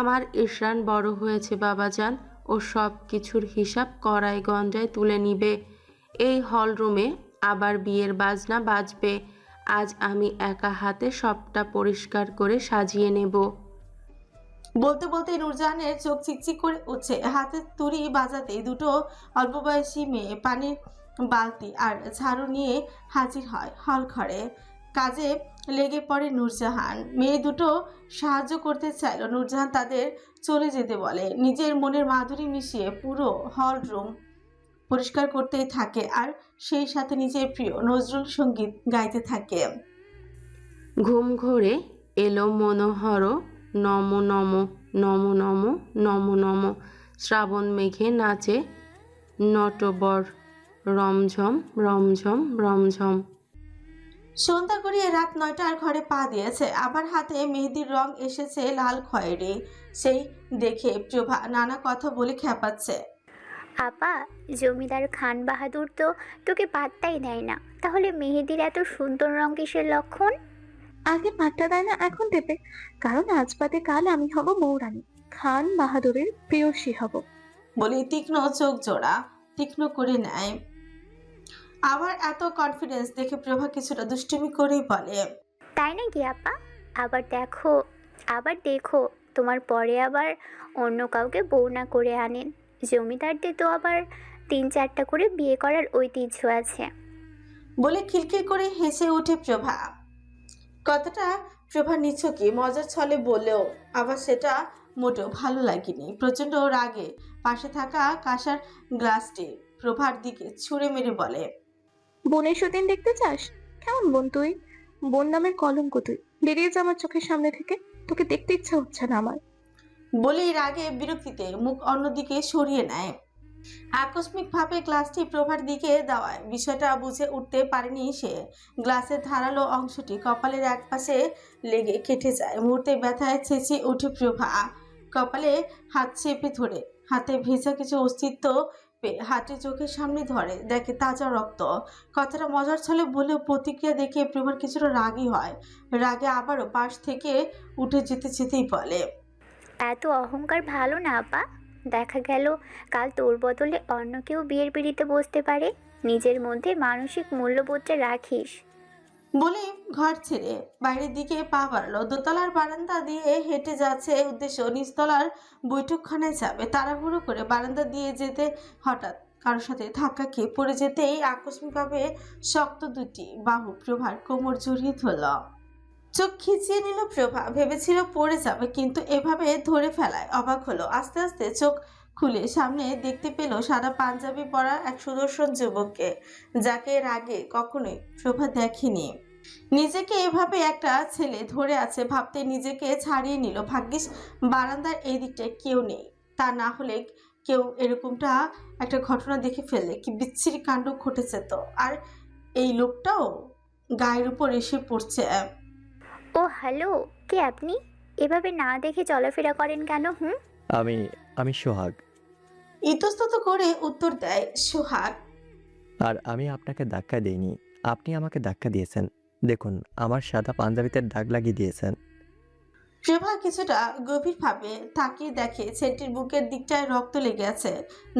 আমার ইশরান বড় হয়েছে বাবাজান, ও সব কিছুর হিসাব কড়ায় গঞ্জায় তুলে নিবে। এই হলরুমে আবার বিয়ের বাজনা বাজবে। আজ আমি একা হাতে সবটা পরিষ্কার করে সাজিয়ে নেব। বলতে বলতে নূরজাহানের চোখ চিকচিক করে উঠছে। হাতে তুড়ি বাজাতে দুটো অল্প বয়সী মেয়ে পানির বালতি আর ঝাড়ু নিয়ে হাজির হয় হল ঘরে। কাজে লেগে পড়ে নূরজাহান। মেয়ে দুটো সাহায্য করতে চাইল। নূরজাহান তাদের চলে যেতে বলে। নিজের মনের মাধুরী মিশিয়ে পুরো হল রুম পরিষ্কার করতেই থাকে আর সেই সাথে নিজের প্রিয় নজরুল সঙ্গীত গাইতে থাকে। ঘুম ঘোরে এলো মনোহর, নম নম নম নম নম নম। শ্রাবণ মেঘে নাচে নটবর, রমঝম রমঝম রমঝম। সন্ধ্যা গড়িয়ে রাত 9টার ঘরে পা দিয়েছে। আবার হাতে মেহেদির রং এসেছে লাল খয়েরি। সেই দেখে প্রভা নানা কথা বলে খেপাচ্ছে। আপা, জমিদার খান বাহাদুর তো তোকে পাত্তাই দেয় না, তাহলে মেহেদির এত সুন্দর রং কিসের লক্ষণ? আগে পাত্তা দেয় না, এখন দেবে। কারণ আজ বাদে কাল আমি হব বউরানী, খান বাহাদুরের প্রেয়সী হব। বলে তীক্ষ্ণ চোখ জোড়া তীক্ষ্ণ করে নেয়। আবার এত কনফিডেন্স দেখে প্রভা কিছুটা দুষ্টুমি করেই বলে, তাই নাকি আপা? আবার দেখো তোমার পরে আবার অন্য কাউকে বউ না করে আনেন। জমিদারদের তো আবার 3-4টা করে বিয়ে করার ঐতিহ্য আছে। বলে খিলখিল করে হেসে ওঠে প্রভা। কথাটা প্রভা নিছকই মজার ছলে বললেও আবার সেটা মোটেও ভালো লাগেনি। প্রচণ্ড রাগে পাশে থাকা কাঁসার গ্লাসটি প্রভার দিকে ছুঁড়ে মেরে বলে, বোনের সতীন দেখতে চাস? কেমন বোন তুই? বোন নামের কলঙ্ক তুই, বেরিয়ে যা আমার চোখের সামনে থেকে। তোকে দেখতে ইচ্ছা হচ্ছে না আমার। বলেই রাগে বিরক্তিতে মুখ অন্যদিকে সরিয়ে নেয়। আকস্মিকভাবে গ্লাসটি প্রভার দিকে দেওয়ায় বিষয়টা বুঝে উঠতে পারেনি সে। গ্লাসের ধারালো অংশটি কপালের একপাশে লেগে কেটে যায়। মুহূর্তে ব্যথায় চেঁচিয়ে ওঠে প্রভা। কপালে হাত চেপে ধরে হাতে ভেজা কিছু অস্তিত্ব পেয়ে হাতে চোখের সামনে ধরে, দেখে তাজা রক্ত। কথাটা মজার ছলে বলেও প্রতিক্রিয়া দেখে প্রভার কিছুটা রাগই হয়। রাগে আবারও পাশ থেকে উঠে যেতেই বলে, এত অহংকার ভালো না আপা। দেখা গেল কাল তোর বদলে অন্য কেউ বিয়ের পিঁড়িতে বসতে পারে। নিজের মধ্যে মানসিক মূল্যবোধটা রাখিস। বলে ঘর ছেড়ে বাইরের দিকে পা বাড়ালো। দোতলার বারান্দা দিয়ে হেঁটে যাচ্ছে উদ্দেশ্য নিচতলার বৈঠকখানায় যাবে। তাড়াহুড়ো করে বারান্দা দিয়ে যেতে হঠাৎ কারোর সাথে ধাক্কা খেয়ে পড়ে যেতেই আকস্মিকভাবে শক্ত দুটি বাহু প্রভার কোমর জড়িয়ে ধরল। চোখ খিচিয়ে নিল প্রভা। ভেবেছিল পড়ে যাবে, কিন্তু এভাবে ধরে ফেলায় অবাক হলো। আস্তে আস্তে চোখ খুলে সামনে দেখতে পেল সাদা পাঞ্জাবি পরা এক সুদর্শন যুবককে, যাকে এর আগে কখনোই প্রভা দেখেনি। নিজেকে এভাবে একটা ছেলে ধরে আছে ভাবতে নিজেকে ছাড়িয়ে নিল। ভাগ্যিস বারান্দার এই দিকটায় কেউ নেই, তা না হলে কেউ এরকমটা একটা ঘটনা দেখে ফেললে কি বিচ্ছিরি কাণ্ড ঘটেছে তো। আর এই লোকটাও গায়ের উপর এসে পড়ছে। ও হ্যালো, কে আপনি? এভাবে না দেখে চলাফেরা করেন কেন? আমি সোহাগ। ইতস্তত করে উত্তর দেয় সোহাগ। আর আমি আপনাকে ধাক্কা দেইনি, আপনি আমাকে ধাক্কা দিয়েছেন। দেখুন, আমার সাদা পাঞ্জাবিতে দাগ লাগিয়ে দিয়েছেন। প্রভা কিছুটা গভীরভাবে তাকিয়ে দেখে ছেলেটির বুকের দিকটায় রক্ত লেগে আছে।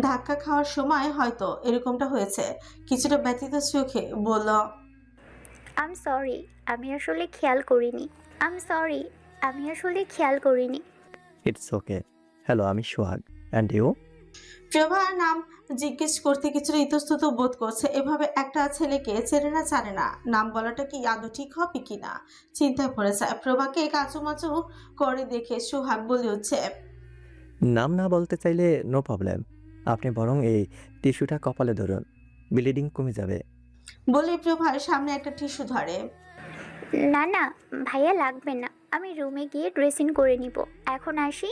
ধাক্কা খাওয়ার সময় হয়তো এরকমটা হয়েছে। কিছুটা ব্যথিত চোখে বলল, আম সরি, আমি আসলে খেয়াল করিনি। It's okay. হ্যালো, আমি সোহাগ। And you? প্রভার নাম জিজ্ঞেস করতে কিছুটা ইতস্তত বোধ করছে। এভাবে একটা ছেলেকে চেনে না জানে না, নাম বলাটা কি আদৌ ঠিক হবে কিনা চিন্তায় পড়ে যায়। প্রভাকে কাচুমাচু করে দেখে সোহাগ বলে উঠছে, নাম না বলতে চাইলে নো প্রবলেম। আপনি বরং এই টিস্যুটা কপালে ধরুন, ব্লিডিং কমে যাবে। বলে প্রভার সামনে একটা টিস্যু ধরে। না না ভাইয়া, লাগবে না, আমি রুমে গিয়ে ড্রেসিং করে নিব। এখন আসি।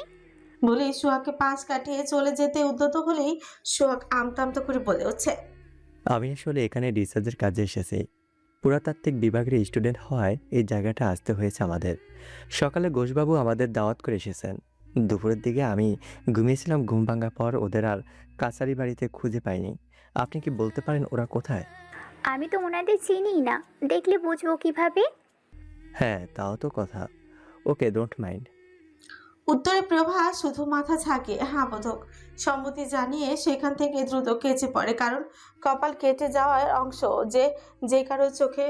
বলে সোহাগকে পাশ কাটিয়ে চলে যেতে উদ্যত হলেই সোহাগ আমতা আমতা করে বলে উঠছে, আমি আসলে এখানে রিসার্চের কাজে এসেছি। পুরাতাত্ত্বিক বিভাগের স্টুডেন্ট হওয়ায় এই জায়গাটা আসতে হয়েছে আমাদের। সকালে ঘোষবাবু আমাদের দাওয়াত করে এসেছেন। দুপুরের দিকে আমি ঘুমিয়েছিলাম, ঘুম ভাঙার পর ওদের আর কাছারি বাড়িতে খুঁজে পাইনি। আপনি কি বলতে পারেন ওরা কোথায়? আমি তো ওনাদের চিনিই না, দেখলে বুঝবো কিভাবে? হ্যাঁ, তাও তো কথা। ওকে, ডোন্ট মাইন্ড। উত্তরে প্রভা শুধু মাথা ঝাঁকিয়ে হ্যাঁ বোধক সম্মতি জানিয়ে সেখান থেকে দ্রুত কেচে পড়ে। কারণ কপাল কেটে যাওয়ার অংশ যে কারো চোখে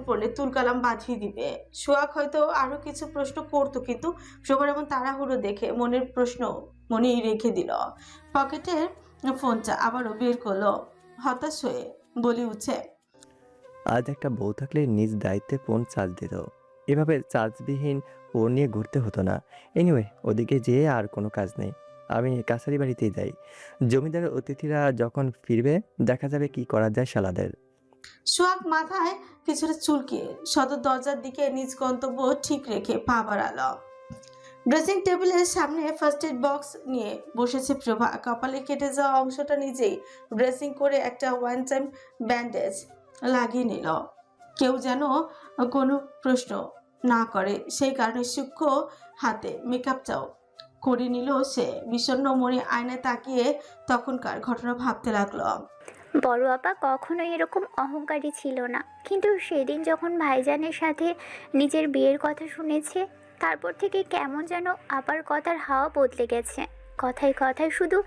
পড়লে তুলকালাম বাঁধিয়ে দিবে। সোহাগ হয়তো আরো কিছু প্রশ্ন করতো, কিন্তু প্রভার এমন তাড়াহুড়ো দেখে মনের প্রশ্ন মনেই রেখে দিল। পকেটের ফোনটা আবারও বের করলো, হতাশ হয়ে বলে উঠছে, আজ একটা বউ থাকলে নিজ দায়িত্বে ফোন চার্জ দিত। এভাবে চার্জবিহীন ফোন নিয়ে ঘুরতে হতো না। এনিওয়ে, ওদিকে যেয়ে আর কোনো কাজ নেই। আমি কাছারি বাড়িতেই যাই। জমিদারের অতিথিরা যখন ফিরবে দেখা যাবে কি করা যায় শালাদের। সোহাগ মাথায় কিছুটা চুলকিয়ে সদর দরজার দিকে নিজ গন্তব্য ঠিক রেখে পা বাড়ালো। ড্রেসিং টেবিলের সামনে ফার্স্ট এড বক্স নিয়ে বসেছে প্রভা। কপালে কেটে যাওয়া অংশটা নিজেই ড্রেসিং করে একটা ওয়ান টাইম ব্যান্ডেজ লাগিয়ে নিল। কেউ যেন কোনো প্রশ্ন না করে সেই কারণে সূক্ষ্ম হাতে মেকআপটাও করে নিল সে। বিষণ্ণ মনে আয়নায় তাকিয়ে তখনকার ঘটনা ভাবতে লাগলো। বড় আপা কখনোই এরকম অহংকারী ছিল না, কিন্তু সেদিন যখন ভাইজানের সাথে নিজের বিয়ের কথা শুনেছে, তারপর থেকে কেমন যেন আপার কথার হাওয়া বদলে গেছে। কথায় কথায় শুধু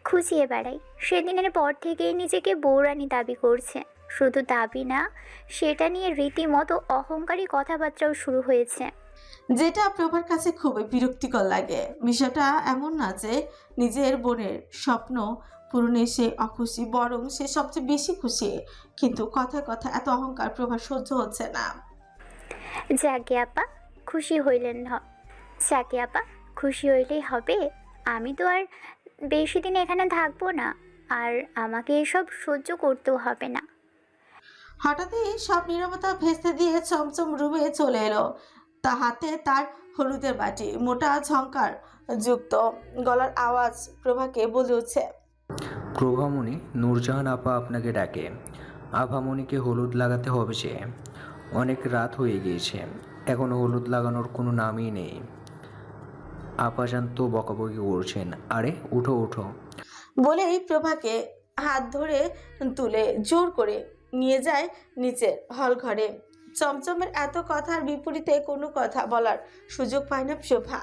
খুঁচিয়ে বেড়াই। সেদিনের পর থেকেই নিজেকে বউরানী দাবি করছে। শুধু দাবি না, সেটা নিয়ে রীতিমতো অহংকারী কথাবার্তাও শুরু হয়েছে। যেটা প্রভার কাছে খুবই বিরক্তিকর লাগে। বিষয়টা এমন না যে নিজের বোনের স্বপ্ন পূরণে সে অখুশি, বরং সে সবচেয়ে বেশি খুশি। কিন্তু কথায় কথা এত অহংকার প্রভার সহ্য হচ্ছে না। যাকে আপা খুশি হইলেন যাকে আপা খুশি হইলেই হবে। আমি তো আর বেশি দিন এখানে থাকবো না, আর আমাকে এসব সহ্য করতেও হবে না। হঠাৎই সব নীরবতা ভেস্তে দিয়ে চমচম রুমে চলে এলো। তা হাতে তার হলুদের বাটি, মোটা ঝংকার যুক্ত গলার আওয়াজ প্রভাকে বলে উঠছে, প্রভামণি, নূরজাহান আপা আপনাকে ডাকে। আভামণিকে হলুদ লাগাতে হবে, সে অনেক রাত হয়ে গিয়েছে, এখনো হলুদ লাগানোর কোনো নামই নেই। আপাজান তো বকাবকি করছেন। আরে উঠো উঠো। বলেই প্রভাকে হাত ধরে তুলে জোর করে নিয়ে যায় নিচের হল ঘরে। চমচমের এত কথার বিপরীতে কোনো কথা বলার সুযোগ পায় না প্রভা।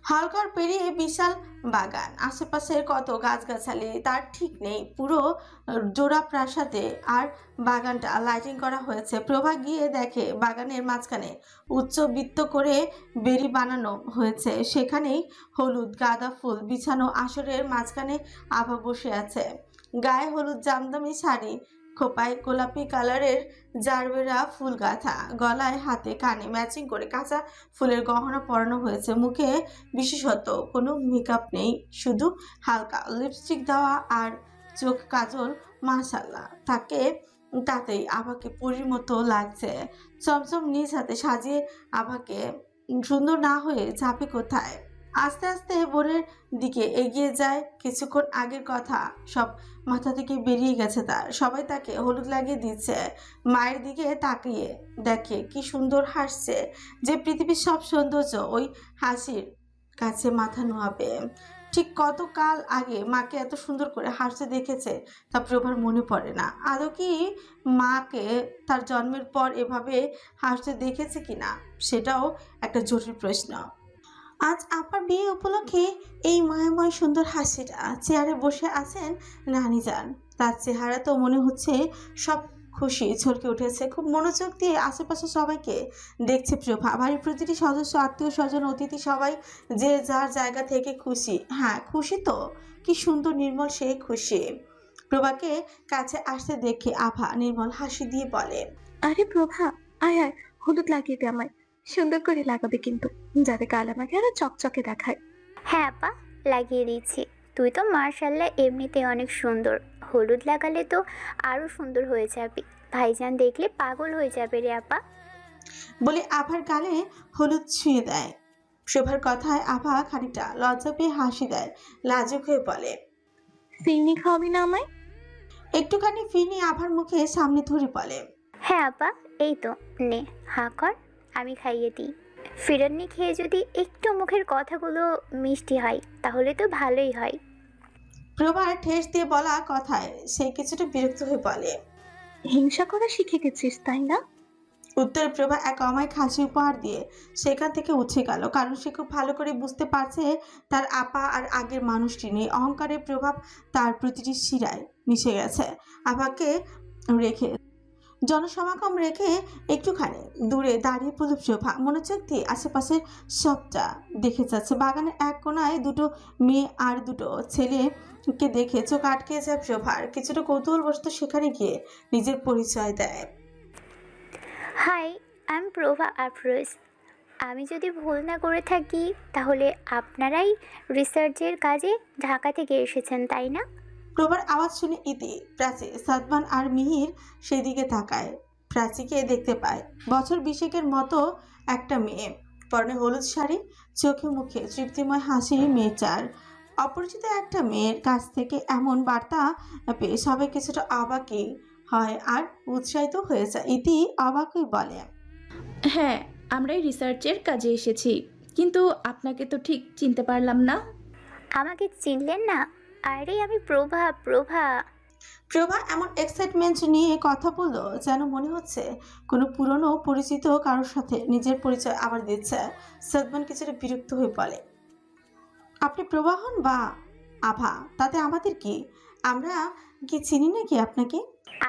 হলঘর পেরিয়ে বিশাল বাগান, আশেপাশের কত গাছগাছালি তার ঠিক নেই। পুরো জোড়া প্রাসাদে আর বাগানটা লাইটিং করা হয়েছে। প্রভা গিয়ে দেখে বাগানের মাঝখানে উচ্চবৃত্ত করে বেড়ি বানানো হয়েছে। সেখানেই হলুদ গাঁদা ফুল বিছানো। আসরের মাঝখানে আভা বসে আছে, গায়ে হলুদ জামদামি শাড়ি, খোপায় গোলাপি কালারের জারবেরা ফুল গাঁথা, গলায় হাতে কানে ম্যাচিং করে কাঁচা ফুলের গহনা পরানো হয়েছে। মুখে বিশেষত কোনো মেকআপ নেই, শুধু হালকা লিপস্টিক দেওয়া আর চোখ কাজল। মাশাআল্লাহ, তাতেই আভাকে পরীর মতো লাগছে। চমচম নিজ হাতে সাজিয়ে আভাকে সুন্দর না হয়ে যাবে কোথায়। আস্তে আস্তে বোনের দিকে এগিয়ে যায়। কিছুক্ষণ আগের কথা সব মাথা থেকে বেরিয়ে গেছে তার। সবাই তাকে হলুদ লাগিয়ে দিচ্ছে। মায়ের দিকে তাকিয়ে দেখে কি সুন্দর হাসছে, যে পৃথিবীর সব সৌন্দর্য ওই হাসির কাছে মাথা নোয়াবে। ঠিক কতকাল আগে মাকে এত সুন্দর করে হাসতে দেখেছে তা প্রভার মনে পড়ে না। আদৌ কি মাকে তার জন্মের পর এভাবে হাসতে দেখেছে কিনা সেটাও একটা জটিল প্রশ্ন। আজ আপার বিয়ে উপলক্ষে এই মায়াময় সুন্দর হাসিটা চেয়ারে বসে আছেন নানিজান। তার চেহারা তো মনে হচ্ছে সব খুশি ছলকে উঠেছে। খুব মনোযোগ দিয়ে আশেপাশে সবাইকে দেখছে প্রভা। বাড়ির প্রতিটি সদস্য, আত্মীয় স্বজন, অতিথি সবাই যে যার জায়গা থেকে খুশি। হ্যাঁ খুশি তো, কি সুন্দর নির্মল সে খুশি। প্রভাকে কাছে আসতে দেখে আভা নির্মল হাসি দিয়ে বলে, আরে প্রভা, আয় আয়, হলুদ লাগিয়ে দে আমায়। সুন্দর করে লাগাবে কিন্তু, যাতে কাল আমাকে আরো চকচকে দেখায়। হ্যাঁ আপা, লাগিয়ে দিচ্ছি। তুই তো মার্শাল্লাহ এমনিতে অনেক সুন্দর, হলুদ লাগালে তো আরো সুন্দর হয়ে যাবি। ভাইজান দেখলে পাগল হয়ে যাবে রে আপা। বলে আভার গালে হলুদ ছুঁয়ে দেয়। শোভার কথায় আভা খানিকটা লজ্জা পেয়ে হাসি দেয়, লাজুক হয়ে বলে, ফিরনি খাওয়াবি না আমায়? একটুখানি ফিরনি আভার মুখে সামনে ধরে বলে, হ্যাঁ আপা, এই তো নে, হাঁ কর, আমি খাইয়ে দিই। ফিরান্নি খেয়ে যদি একটু মুখের কথাগুলো মিষ্টি হয় তাহলে তো ভালোই হয়। প্রভার ঠেস দিয়ে বলা কথায় সে কিছুটা বিরক্ত হয়ে বলে। হিংসা করা শিখে গেছিস তাই না? উত্তরে প্রভা এক অমায়িক হাসি উপহার দিয়ে সেখান থেকে উঠে গেল, কারণ সে খুব ভালো করে বুঝতে পারছে তার আপা আর আগের মানুষটি নেই। অহংকারের প্রভাব তার প্রতিটি শিরায় মিশে গেছে। আপাকে রেখে জনসমাগম রেখে একটুখানি দূরে দাঁড়িয়ে পড়ল প্রভা। মনোযোগ দিয়ে আশেপাশের সবটা দেখে যাচ্ছে। বাগানের এক কোনায় দুটো মেয়ে আর দুটো ছেলেকে দেখে চোখ আটকে যায় প্রভার। কিছুটা কৌতূহলবশত সেখানে গিয়ে নিজের পরিচয় দেয়। হাই, আই এম প্রভা আফরোজ। আমি যদি ভুল না করে থাকি তাহলে আপনারাই রিসার্চের কাজে ঢাকা থেকে এসেছেন তাই না? প্রভার আওয়াজ শুনে ইতি, প্রাচী, সাদমান আর মিহির সেদিকে তাকায়। প্রাচীকে দেখতে পায় বছর 20 মতো একটা মেয়ে, পরনে হলুদ শাড়ি, চোখে মুখে তৃপ্তিময় হাসি মেয়েটার। অপরিচিত একটা মেয়ের কাছ থেকে এমন বার্তা পেয়ে সবাই কিছুটা অবাকই হয় আর উৎসাহিত হয়ে যায়। ইতি অবাকই বলে, হ্যাঁ, আমরাই রিসার্চের কাজে এসেছি, কিন্তু আপনাকে তো ঠিক চিনতে পারলাম না। আমাকে চিনলেন না? আরে আমি প্রভা। প্রভা এমন এক্সাইটমেন্ট নিয়ে কথা বললো যেন মনে হচ্ছে কোনো পুরনো পরিচিত কারোর সাথে নিজের পরিচয় আবার দিচ্ছে। সাদমান কিছুটা বিরক্ত হয়ে বলে, আপনি প্রভা হন বা আভা, তাতে আমাদের কি? আমরা কি চিনি নাকি আপনাকে?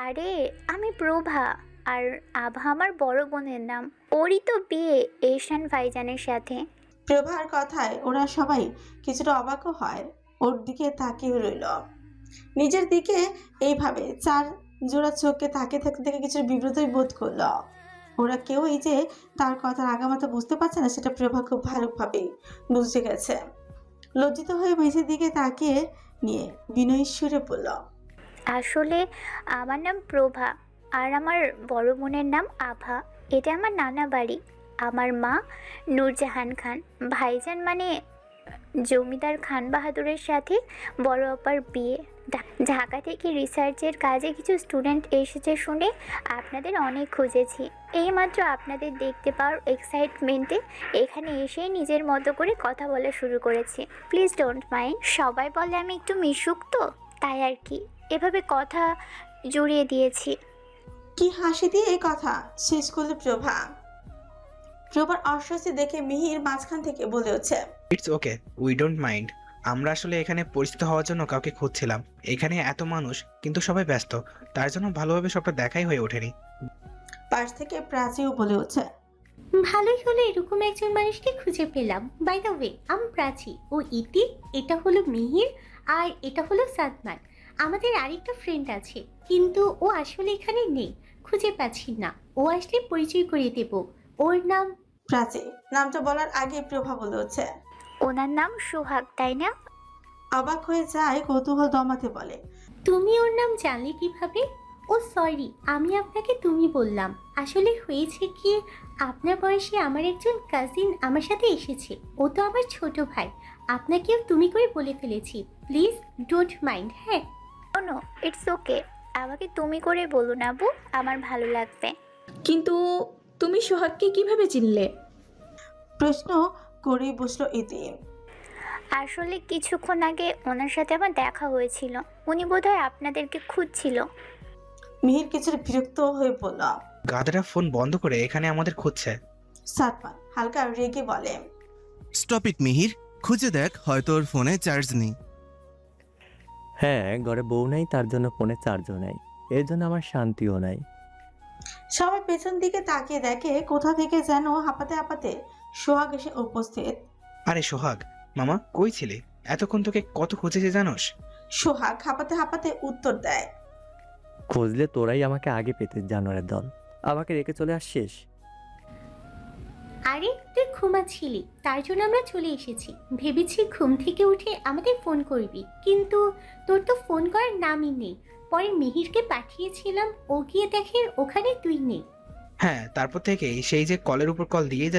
আরে আমি প্রভা, আর আভা আমার বড় বোনের নাম। ওরই তো বিয়ে এহসান ভাইজানের সাথে। প্রভার কথায় ওরা সবাই কিছুটা অবাকও হয়। ওর দিকে তাকিয়ে রইল। নিজের দিকে এইভাবে 4 জোড়া চোখকে তাকিয়ে থাকতে দেখে কিছু বিব্রতই বোধ করলো। ওরা কেউই যে তার কথার আগামাথা বুঝতে পারছে না সেটা প্রভা খুব ভালোভাবেই বুঝতে গেছে। লজ্জিত হয়ে মেঝের দিকে তাকিয়ে নিয়ে বিনয়ী সুরে বলল, আসলে আমার নাম প্রভা, আর আমার বড় বোনের নাম আভা। এটা আমার নানা বাড়ি। আমার মা নূরজাহান খান। ভাইজান মানে জমিদার খান বাহাদুরের সাথে বড় আপার বিয়ে। ঢাকা থেকে রিসার্চের কাজে কিছু স্টুডেন্ট এসেছে শুনে আপনাদের অনেক খুঁজেছি। এইমাত্র আপনাদের দেখতে পাওয়ার এক্সাইটমেন্টে এখানে এসে নিজের মতো করে কথা বলা শুরু করেছি। Please don't mind. সবাই বলে আমি একটু মিশুক, তো তাই আর কি এভাবে কথা জড়িয়ে দিয়েছি। কি হাসি দিয়ে এই কথা শেষ করলো প্রভা। প্রভার অস্বস্তি দেখে মিহির মাঝখান থেকে বলে হচ্ছে, it's okay, we don't mind. আমরা আসলে এখানে পরিচিত হওয়ার জন্য কাউকে খুঁজছিলাম। এখানে এত মানুষ কিন্তু সবাই ব্যস্ত, তার জন্য ভালোভাবে সবটা দেখাই হয়ে ওঠেনি। পাশ থেকে প্রাচীও বলে হচ্ছে, ভালোই হলো এরকম একজন মানুষকে খুঁজে পেলাম। বাই দ্য ওয়ে, আমি প্রাচী, ও ইতি, এটা হলো মিহির, আর এটা হলো সাদমান। আমাদের আরেকটা ফ্রেন্ড আছে, কিন্তু ও আসলে এখানে নেই, খুঁজে পাচ্ছি না। ও আসলে পরিচয় করিয়ে দেব। ওর নাম প্রাচী। নামটা বলার আগে প্রভা বলে হচ্ছে, ওনার নাম সোহাগ তাই না? অবাক হয়ে যায়, কৌতূহল দমাতে বলে, তুমি ওর নাম জানলে কিভাবে? ও সরি, আমি আপনাকে তুমি বললাম। আসলে হয়েছে কি, আপনার বয়সে আমার একজন কাজিন আমার সাথে এসেছে। ও তো আমার ছোট ভাই। আপনাকেও তুমি করে বলে ফেলেছি, প্লিজ ডোন্ট মাইন্ড। হ্যাঁ, নো, ইটস ওকে। আমাকে তুমি করে বলুন আবু, আমার ভালো লাগবে। কিন্তু তুমি সোহাগকে কিভাবে চিনলে? প্রশ্ন করেই বসলো ইতি। আসলে কিছুক্ষণ আগে ওনার সাথে আমার দেখা হয়েছিল। উনি বোধহয় আপনাদেরকে খুঁজছিল। মিহির কিছুটা বিরক্ত হয়ে বলল। গাধাটা ফোন বন্ধ করে এখানে আমাদের খুঁজছে। সাদমান হালকা রেগে বলে। স্টপ ইট মিহির, খুঁজে দেখ, হয়তো ওর ফোনে চার্জ নেই। হ্যাঁ, ঘরে বউ নাই, তার জন্য ফোনে চার্জও নাই, এর জন্য আমার শান্তিও নাই। সবাই পেছন দিকে তাকিয়ে দেখে কোথা থেকে যেন হাঁপাতে হাঁপাতে সোহাগ এসে উপস্থিত। আরে সোহাগ মামা, কই ছিলে? এতক্ষণ তোকে কত খুঁজেছে জানোস? সোহাগ হাঁপাতে হাঁপাতে উত্তর দেয়। খুঁজলে তোরাই আমাকে আগে পেতে, জানোয়ারের দল। আমাকে রেখে চলে আসছিস? আরে তুই ঘুমাচ্ছিলি, তার জন্য আমরা চলে এসেছি। ভেবেছি ঘুম থেকে উঠে আমাদের ফোন করবি, কিন্তু তোর তো ফোন করার নামই নেই। পরে মিহিরকে পাঠিয়েছিলাম, ও গিয়ে দেখে ওখানে তুই নেই। হ্যাঁ, তারপর থেকে সেই যে কলের উপর কল দিয়েই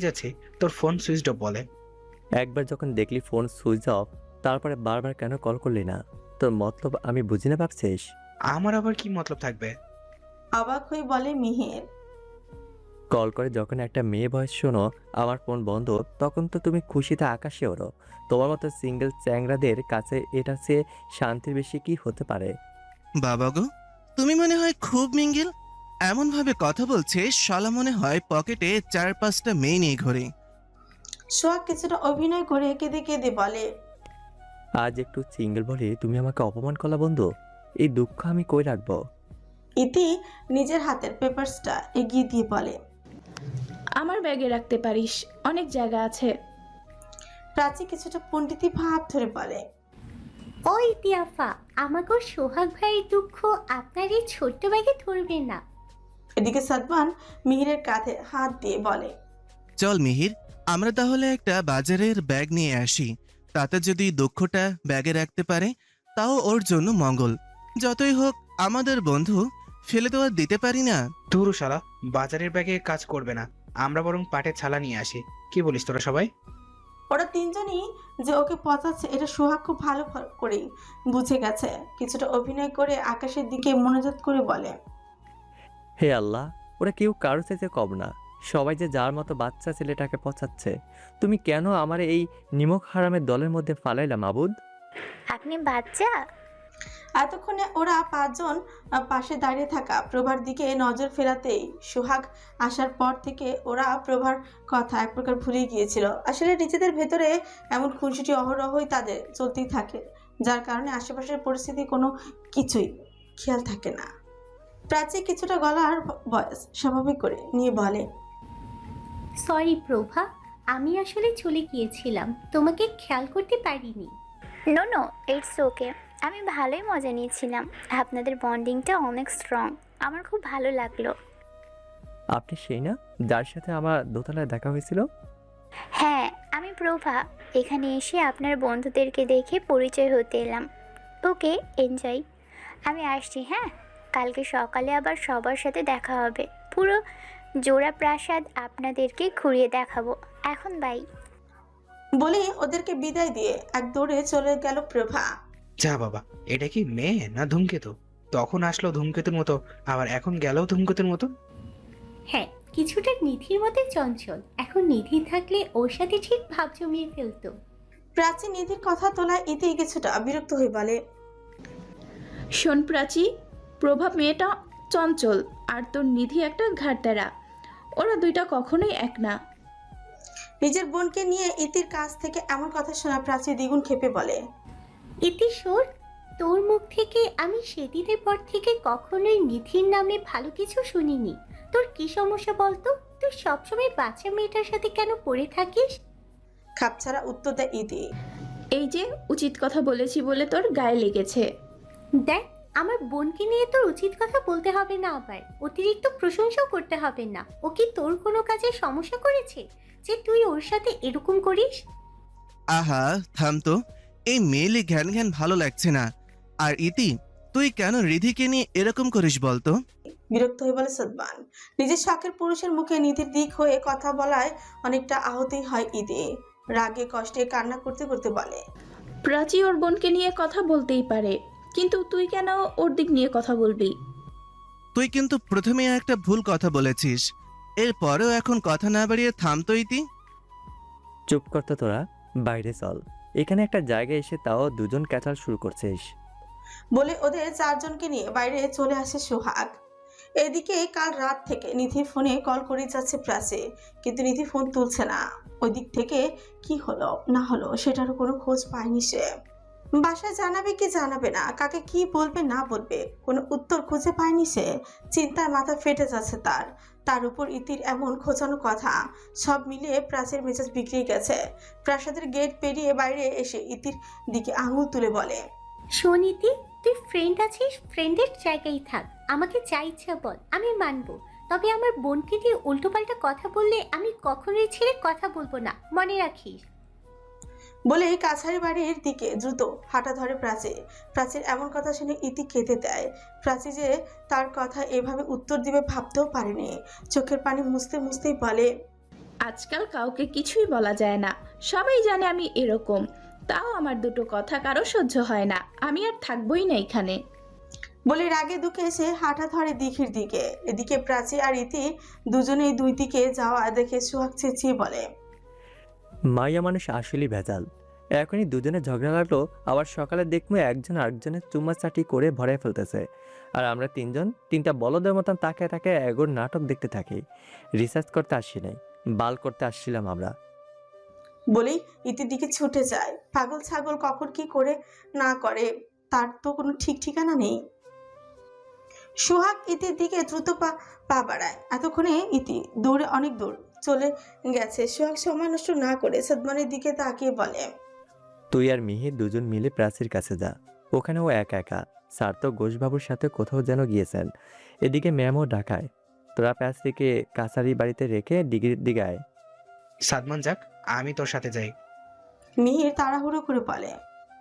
যাচ্ছে, তোর ফোন সুইচড অফ বলে। একবার যখন দেখলি ফোন সুইচ অফ, তারপরে বারবার কেন কল করলি না? তোর মতলব আমি বুঝি না ভাবছিস? আমার আবার কি মতলব থাকবে? অবাক হয়ে বলে মিহির। কল করে যখন একটা মেয়ে ভয়েস শোনো আমার ফোন বন্ধ, তখন তো তুমি খুশিতে আকাশে ওড়ো। তোমার মতো সিঙ্গেল চ্যাংরাদের কাছে এটা চেয়ে শান্তির বেশি কি হতে পারে? বাবা গো, তুমি মনে হয় খুব মিঙ্গেল। এমন ভাবে কথা বলছে শালা মনে হয় পকেটে 4-5টা মেয়ে নিয়ে ঘোরে। সোহাগ কিছুটা অভিনয় করে কেঁদে কেঁদে বলে। আজ একটু সিঙ্গেল বলে তুমি আমাকে অপমান করলা বন্ধু, এই দুঃখ আমি কই রাখবো? ইতি নিজের হাতের পেপারসটা এগিয়ে দিয়ে বলে। আমার ব্যাগে রাখতে পারিস, অনেক জায়গা আছে। প্রাচী কিছুটা পণ্ডিতি ভাব ধরে বলে। ও ইতিআফা, আমাকেও সোহাগ ভাইয়ের দুঃখ আপনার এই ছোট্ট ব্যাগে ধরবে না। এদিকে সাদমান মিহিরের কাঁধে হাত দিয়ে বলে। চল মিহির, আমরা তাহলে একটা বাজারের ব্যাগ নিয়ে আসি। তাতে যদি দুঃখটা ব্যাগে রাখতে পারে তাও ওর জন্য মঙ্গল। যতই হোক আমাদের বন্ধু, ফেলে তো আর দিতে পারি না। ধুরু শালা, বাজারের ব্যাগে কাজ করবে না, আমরা বরং পাটের ছালা নিয়ে আসি। কি বলিস তোরা সবাই? ওরা তিনজনই যে ওকে পচাচ্ছে এটা সোহাগ খুব ভালো করেই বুঝে গেছে। কিছুটা অভিনয় করে আকাশের দিকে মনোযোগ করে বলে। হে আল্লাহ, ওরা কেউ কারো চাইতে কম না, সবাই যে যার মতো বাচ্চা ছেলেটাকে পচাচ্ছে। তুমি কেন আমার এই নিমক হারামের দলের মধ্যে ফালাইলা মাবুদ? আপনি বাচ্চা? এতক্ষণে ওরা পাঁচজন পাশে দাঁড়িয়ে থাকা প্রভার দিকে নজর ফেরাতেই সোহাগ আসার পর থেকে ওরা প্রভার কথা এক প্রকার ভুলে গিয়েছিল। আসলে নিজেদের ভেতরে এমন খুনসুটি অহরহই তাদের চলতেই থাকে, যার কারণে আশেপাশের পরিস্থিতি কোনো কিছুই খেয়াল থাকে না। প্রাচী কিছুটা গলার ভয়েস স্বাভাবিক করে নিয়ে বলে। সরি প্রভা, আমি আসলে চলে গিয়েছিলাম, তোমাকে খেয়াল করতে পারিনি। No no, it's okay. আমি ভালোই মজা নিয়েছিলাম। আপনাদের বন্ডিংটা অনেক স্ট্রং, আমার খুব ভালো লাগলো। আপনি সেই না যার সাথে আমার দোতলায় দেখা হয়েছিল? হ্যাঁ, আমি প্রভা। এখানে এসে আপনার বন্ধুদেরকে দেখে পরিচয় হতে এলাম। ওকে, এনজয়। আমি আসছি। হ্যাঁ, কালকে সকালে আবার সবার সাথে দেখা হবে। পুরো জোড়া প্রাসাদ আপনাদেরকে ঘুরিয়ে দেখাবো। এখন বাই। বলে ওদেরকে বিদায় দিয়ে এক দৌড়ে চলে গেল প্রভা। যা বাবা, এটা কি মেয়ে না ধূমকেতু? তখন আসলো ধূমকেতুর মতো, আবার এখন গেলেও ধূমকেতুর মতো। হ্যাঁ, কিছুটা নিধির মতো চঞ্চল। এখন নিধি থাকলে ওর সাথে ঠিক ভাব জমিয়ে ফেলতো। প্রাচী নিধির কথা তোলায় ইতি কিছুটা বিরক্ত হয়ে বলে। শোন প্রাচী, প্রভাব মেয়েটা চঞ্চল আর তোর নিধি একটা ঘাটতারা, ওরা দুইটা কখনোই এক না। নিজের বোনকে নিয়ে ইতির কাছ থেকে এমন কথা শোনা প্রাচী দ্বিগুণ ক্ষেপে বলে। ইতি শোন, তোর মুখ থেকে আমি সেদিনের পর থেকে কখনোই নিধির নামে ভালো কিছু শুনিনি। তোর কি সমস্যা বলতো? তুই সবসময় বাচ্চা মেয়েটার সাথে কেন পড়ে থাকিস? খাপছাড়া উত্তর দেয় ইতি। এই যে উচিত কথা বলেছি বলে তোর গায়ে লেগেছে। দেখ, আমার বোনকে নিয়ে তোর উচিত কথা বলতে হবে না, আবার অতিরিক্ত প্রশংসাও করতে হবে না। ও কি তোর কোনো কাজে সমস্যা করেছে যে তুই ওর সাথে এরকম করিস? আহা থাম তো, এই মেয়েলি ঘ্যান ঘ্যান ভালো লাগছে না। আর ইতি, তুই কেন রিধিকে নিয়ে এরকম করিস বলতো? বিরক্ত হয়ে বলে সাদমান। নিজের শখের পুরুষের মুখে নিধির দিক হয়ে কথা বলায় অনেকটা আহতই হয় ইতি। রাগে কষ্টে কান্না করতে করতে বলে। প্রাচী ওর বোনকে নিয়ে কথা বলতেই পারে, কিন্তু তুই কেন ওর দিক নিয়ে কথা বলবি? তুই কিন্তু প্রথমে একটা ভুল কথা বলেছিস, এরপরেও এখন কথা না বাড়িয়ে থাম তো ইতি। চুপ করতে তোরা, বাইরে চল, এখানে একটা জায়গায় এসে তাও দুজন ক্যাচাল শুরু করছিস। বলে ওদের চারজনকে নিয়ে বাইরে চলে আসে সোহাগ। এদিকে কাল রাত থেকে নিধির ফোনে কল করে যাচ্ছে প্রাচী, কিন্তু নিধি ফোন তুলছে না। ওই দিক থেকে কি হলো না হলো সেটারও কোনো খোঁজ পায়নি সে। বাসায় জানাবে কি জানাবে না, কাকে কি বলবে না বলবে, কোনো উত্তর খুঁজে পায়নি সে। চিন্তায় মাথা ফেটে যাচ্ছে তার উপর ইতির এমন খোঁচানো কথা, সব মিলিয়ে প্রাচীর মেজাজ বিগড়ে গেছে। প্রাসাদের গেট পেরিয়ে বাইরে এসে ইতির দিকে আঙুল তুলে বলে, শোন ইতি, তুই ফ্রেন্ড আছিস, ফ্রেন্ডের জায়গায় থাক। আমাকে যা ইচ্ছা বল, আমি মানবো। তবে আমার বোনকে দিয়ে উল্টোপাল্টা কথা বললে আমি কখনোই ছেড়ে কথা বলবো না, মনে রাখিস। বলে কাছারি বাড়ির দিকে দ্রুত হাঁটা ধরে প্রাচীর এমন কথা শুনে ইতি কেঁদে দেয়। প্রাচী যে তার কথা এভাবে উত্তর দিবে ভাবতেও পারেনি। চোখের পানি মুছতে মুছতেই বলে, আজকাল কাউকে কিছুই বলা যায় না, সবাই জানে আমি এরকম। তাও আমার দুটো কথা কারো সহ্য হয় না, আমি আর থাকবোই না এখানে। বলে রাগে দুঃখে এসে হাঁটা ধরে দিঘির দিকে। এদিকে প্রাচী আর ইতি দুজনেই দুই দিকে যাওয়া দেখে সোহাগ চেঁচিয়ে বলে, মাইয়া মানুষ আসলেই ভেজাল। এখনই দুজনে ঝগড়া লাগলো, আবার সকালে দেখবো একজন আরেকজনের চুম্মাচাটি করে ভরায় ফেলতেছে, আর আমরা তিনজন তিনটা বলদের মতন তাকে তাকে এগোর নাটক দেখতে থাকি। রিসার্চ করতে আসছি নাই, বাল করতে আসছিলাম আমরা। বলেই ইতির দিকে ছুটে যায়। পাগল ছাগল কখন কি করে না করে তার তো কোনো ঠিক ঠিকানা নেই। সোহাগ ইতির দিকে দ্রুত পা বাড়ায়। এতক্ষণে ইতি দৌড়ে অনেক দূর চলে গেছে। সোহাগ সময় নষ্ট না করে সাদমানের দিকে তাকিয়ে বলে, তুই আর মিহির দুজন মিলে প্রাচীর কাছে যা, ওখানে ও একা একা। স্যার তো ঘোষবাবুর সাথে কোথাও যেন গিয়েছেন, এদিকে ম্যামও ডাকায়। তোরা প্রাচীরকে কাছারি বাড়িতে রেখে ডিগ্রির দিকে আয়। সাদমান যাক, আমি তোর সাথে যাই। মিহির তাড়াহুড়ো করে বলে,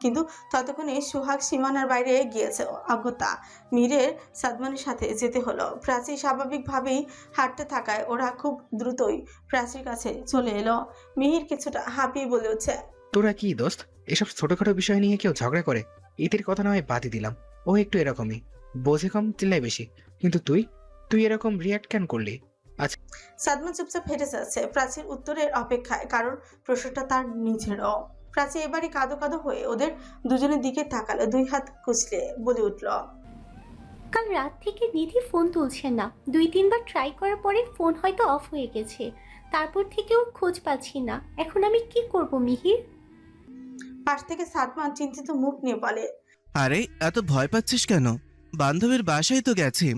কিন্তু ততক্ষণে সোহাগ সীমানার বাইরে গিয়েছে। অজ্ঞতা মিহিরের সাদমানের সাথে যেতে হলো। প্রাচী স্বাভাবিকভাবেই হাঁটতে থাকায় ওরা খুব দ্রুতই প্রাচীর কাছে চলে এলো। মিহির কিছুটা হাঁপিয়ে বলে উঠছে, তোরা কি দোস্ত, এসব ছোটখাটো বিষয় নিয়ে কেউ ঝগড়া করে? ইতির কথা নয় বাদই দিলাম, ও একটু এরকমই, বোঝে কম চিল্লাই বেশি, কিন্তু তুই এরকম রিয়াক্ট কেন করলি? সাদমান চুপচাপ হেঁটে যাচ্ছে প্রাচীর উত্তরের অপেক্ষায়, কারণ প্রশ্নটা তার নিজেরও। প্রাচী এবারে কাঁদো কাঁদো হয়ে ওদের দুজনের দিকে তাকালো, দুই হাত কুচলে বলে উঠল, কাল রাত থেকে নিধি ফোন তুলছে না। 2-3 বার ট্রাই করার পরে ফোন হয়তো অফ হয়ে গেছে, তারপর থেকেও খোঁজ পাচ্ছি না। এখন আমি কি করব মিহির? পাশ থেকে সাদমান চিন্তিত মুখ নিয়ে বলে, আরে এত ভয় পাচ্ছিস কেন? বান্ধবীর বাসায় তো গেছি,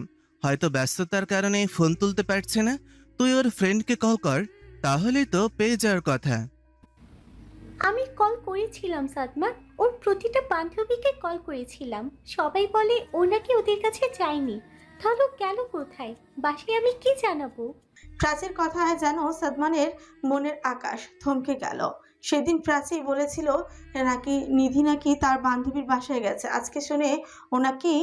হয়তো ব্যস্ততার কারণে ফোন তুলতে পারছে না। তুই ওর ফ্রেন্ডকে কল কর, তাহলেই তো পেয়ে যাওয়ার কথা। আমি কল করেছিলাম সাদমান, ওর প্রতিটা বান্ধবীকে কল করেছিলাম। সবাই বলে ও নাকি ওদের কাছে যায়নি। তাহলে ও গেল কোথায়? বাসায় আমি কি জানাবো? প্রাচীর কথায় যেন সাদমানের মনের আকাশ থমকে গেল। সেদিন প্রাচী বলেছিল নাকি নিধি নাকি তার বান্ধবীর বাসায় গেছে, আজকে শুনে ও নাকি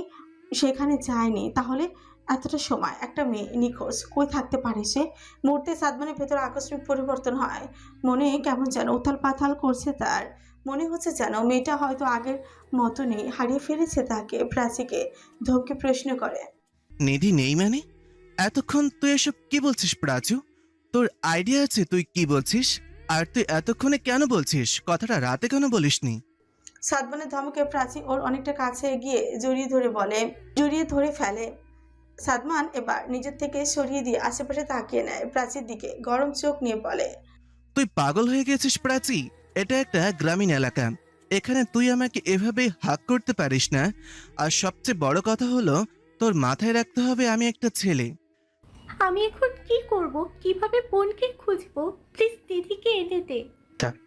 সেখানে যায়নি। তাহলে এতটা সময় একটা মেয়ে নিখোঁজ, কই থাকতে পারে সে? মুহূর্তে সাদমানের ভেতর আকস্মিক পরিবর্তন হয়। মনে কেমন যেন উথাল পাথাল করছে তার। মনে হচ্ছে যেন মেয়েটা হয়তো আগের মতো নেই, হারিয়ে ফেলেছে তাকে। প্রাচীকে ধমকে প্রশ্ন করে, নিধি নেই মানে? এতক্ষণ তুই এসব কি বলছিস প্রাচু? তোর আইডিয়া আছে তুই কি বলছিস? আর তুই এতক্ষণে কেন বলছিস কথাটা? রাতে কেন বলিসনি? সাদমানের ধমকে প্রাচী ওর অনেকটা কাছে গিয়ে জড়িয়ে ধরে ফেলে। সাদমান এবার নিজের থেকে সরিয়ে দিয়ে আশেপাশে তাকিয়ে নেয় প্রাচীর দিকে, গরম চোখ নিয়ে বলে, তুই পাগল হয়ে গেছিস প্রাচী? এটা একটা গ্রামীণ এলাকা, এখানে তুই আমাকে এভাবে হাক করতে পারিস না। আর সবচেয়ে বড় কথা হলো, তোর মাথায় রাখতে হবে আমি একটা ছেলে। আমি এখন কি করব? কিভাবে বোনকে খুঁজবো? প্লিজ দিদিকে এনে দে।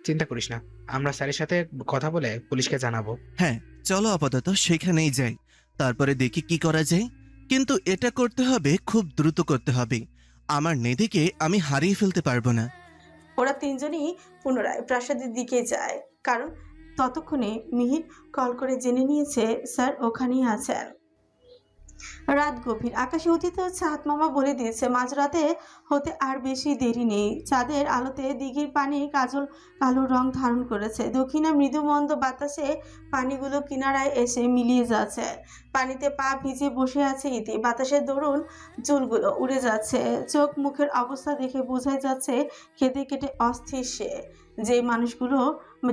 চিন্তা করিস না, আমরা স্যারের সাথে কথা বলে পুলিশকে জানাবো। হ্যাঁ চলো আপাতত সেখানেই যাই, তারপরে দেখি কি করা যায়। কিন্তু এটা করতে হবে, খুব দ্রুত করতে হবে। আমার নিধিকে আমি হারিয়ে ফেলতে পারবো না। ওরা তিনজনই পুনরায় প্রাসাদের দিকে যায়, কারণ ততক্ষণে মিহির কল করে জেনে নিয়েছে স্যার ওখানেই আছেন। রাত গভীর, আকাশে উদিত চাঁদ মামা বলে দিয়েছে মাঝরাতে হতে আর বেশি দেরি নেই। চাঁদের আলোতে দিঘির পানি কাজল কালো রং ধারণ করেছে। দক্ষিণা মৃদু মন্দ বাতাসে পানিগুলো কিনারায় এসে মিলিয়ে যাচ্ছে। পানিতে পা ভিজে বসে আছে ইতি। বাতাসের দরুন চুলগুলো উড়ে যাচ্ছে। চোখ মুখের অবস্থা দেখে বোঝাই যাচ্ছে কেঁদে কেটে অস্থির সে।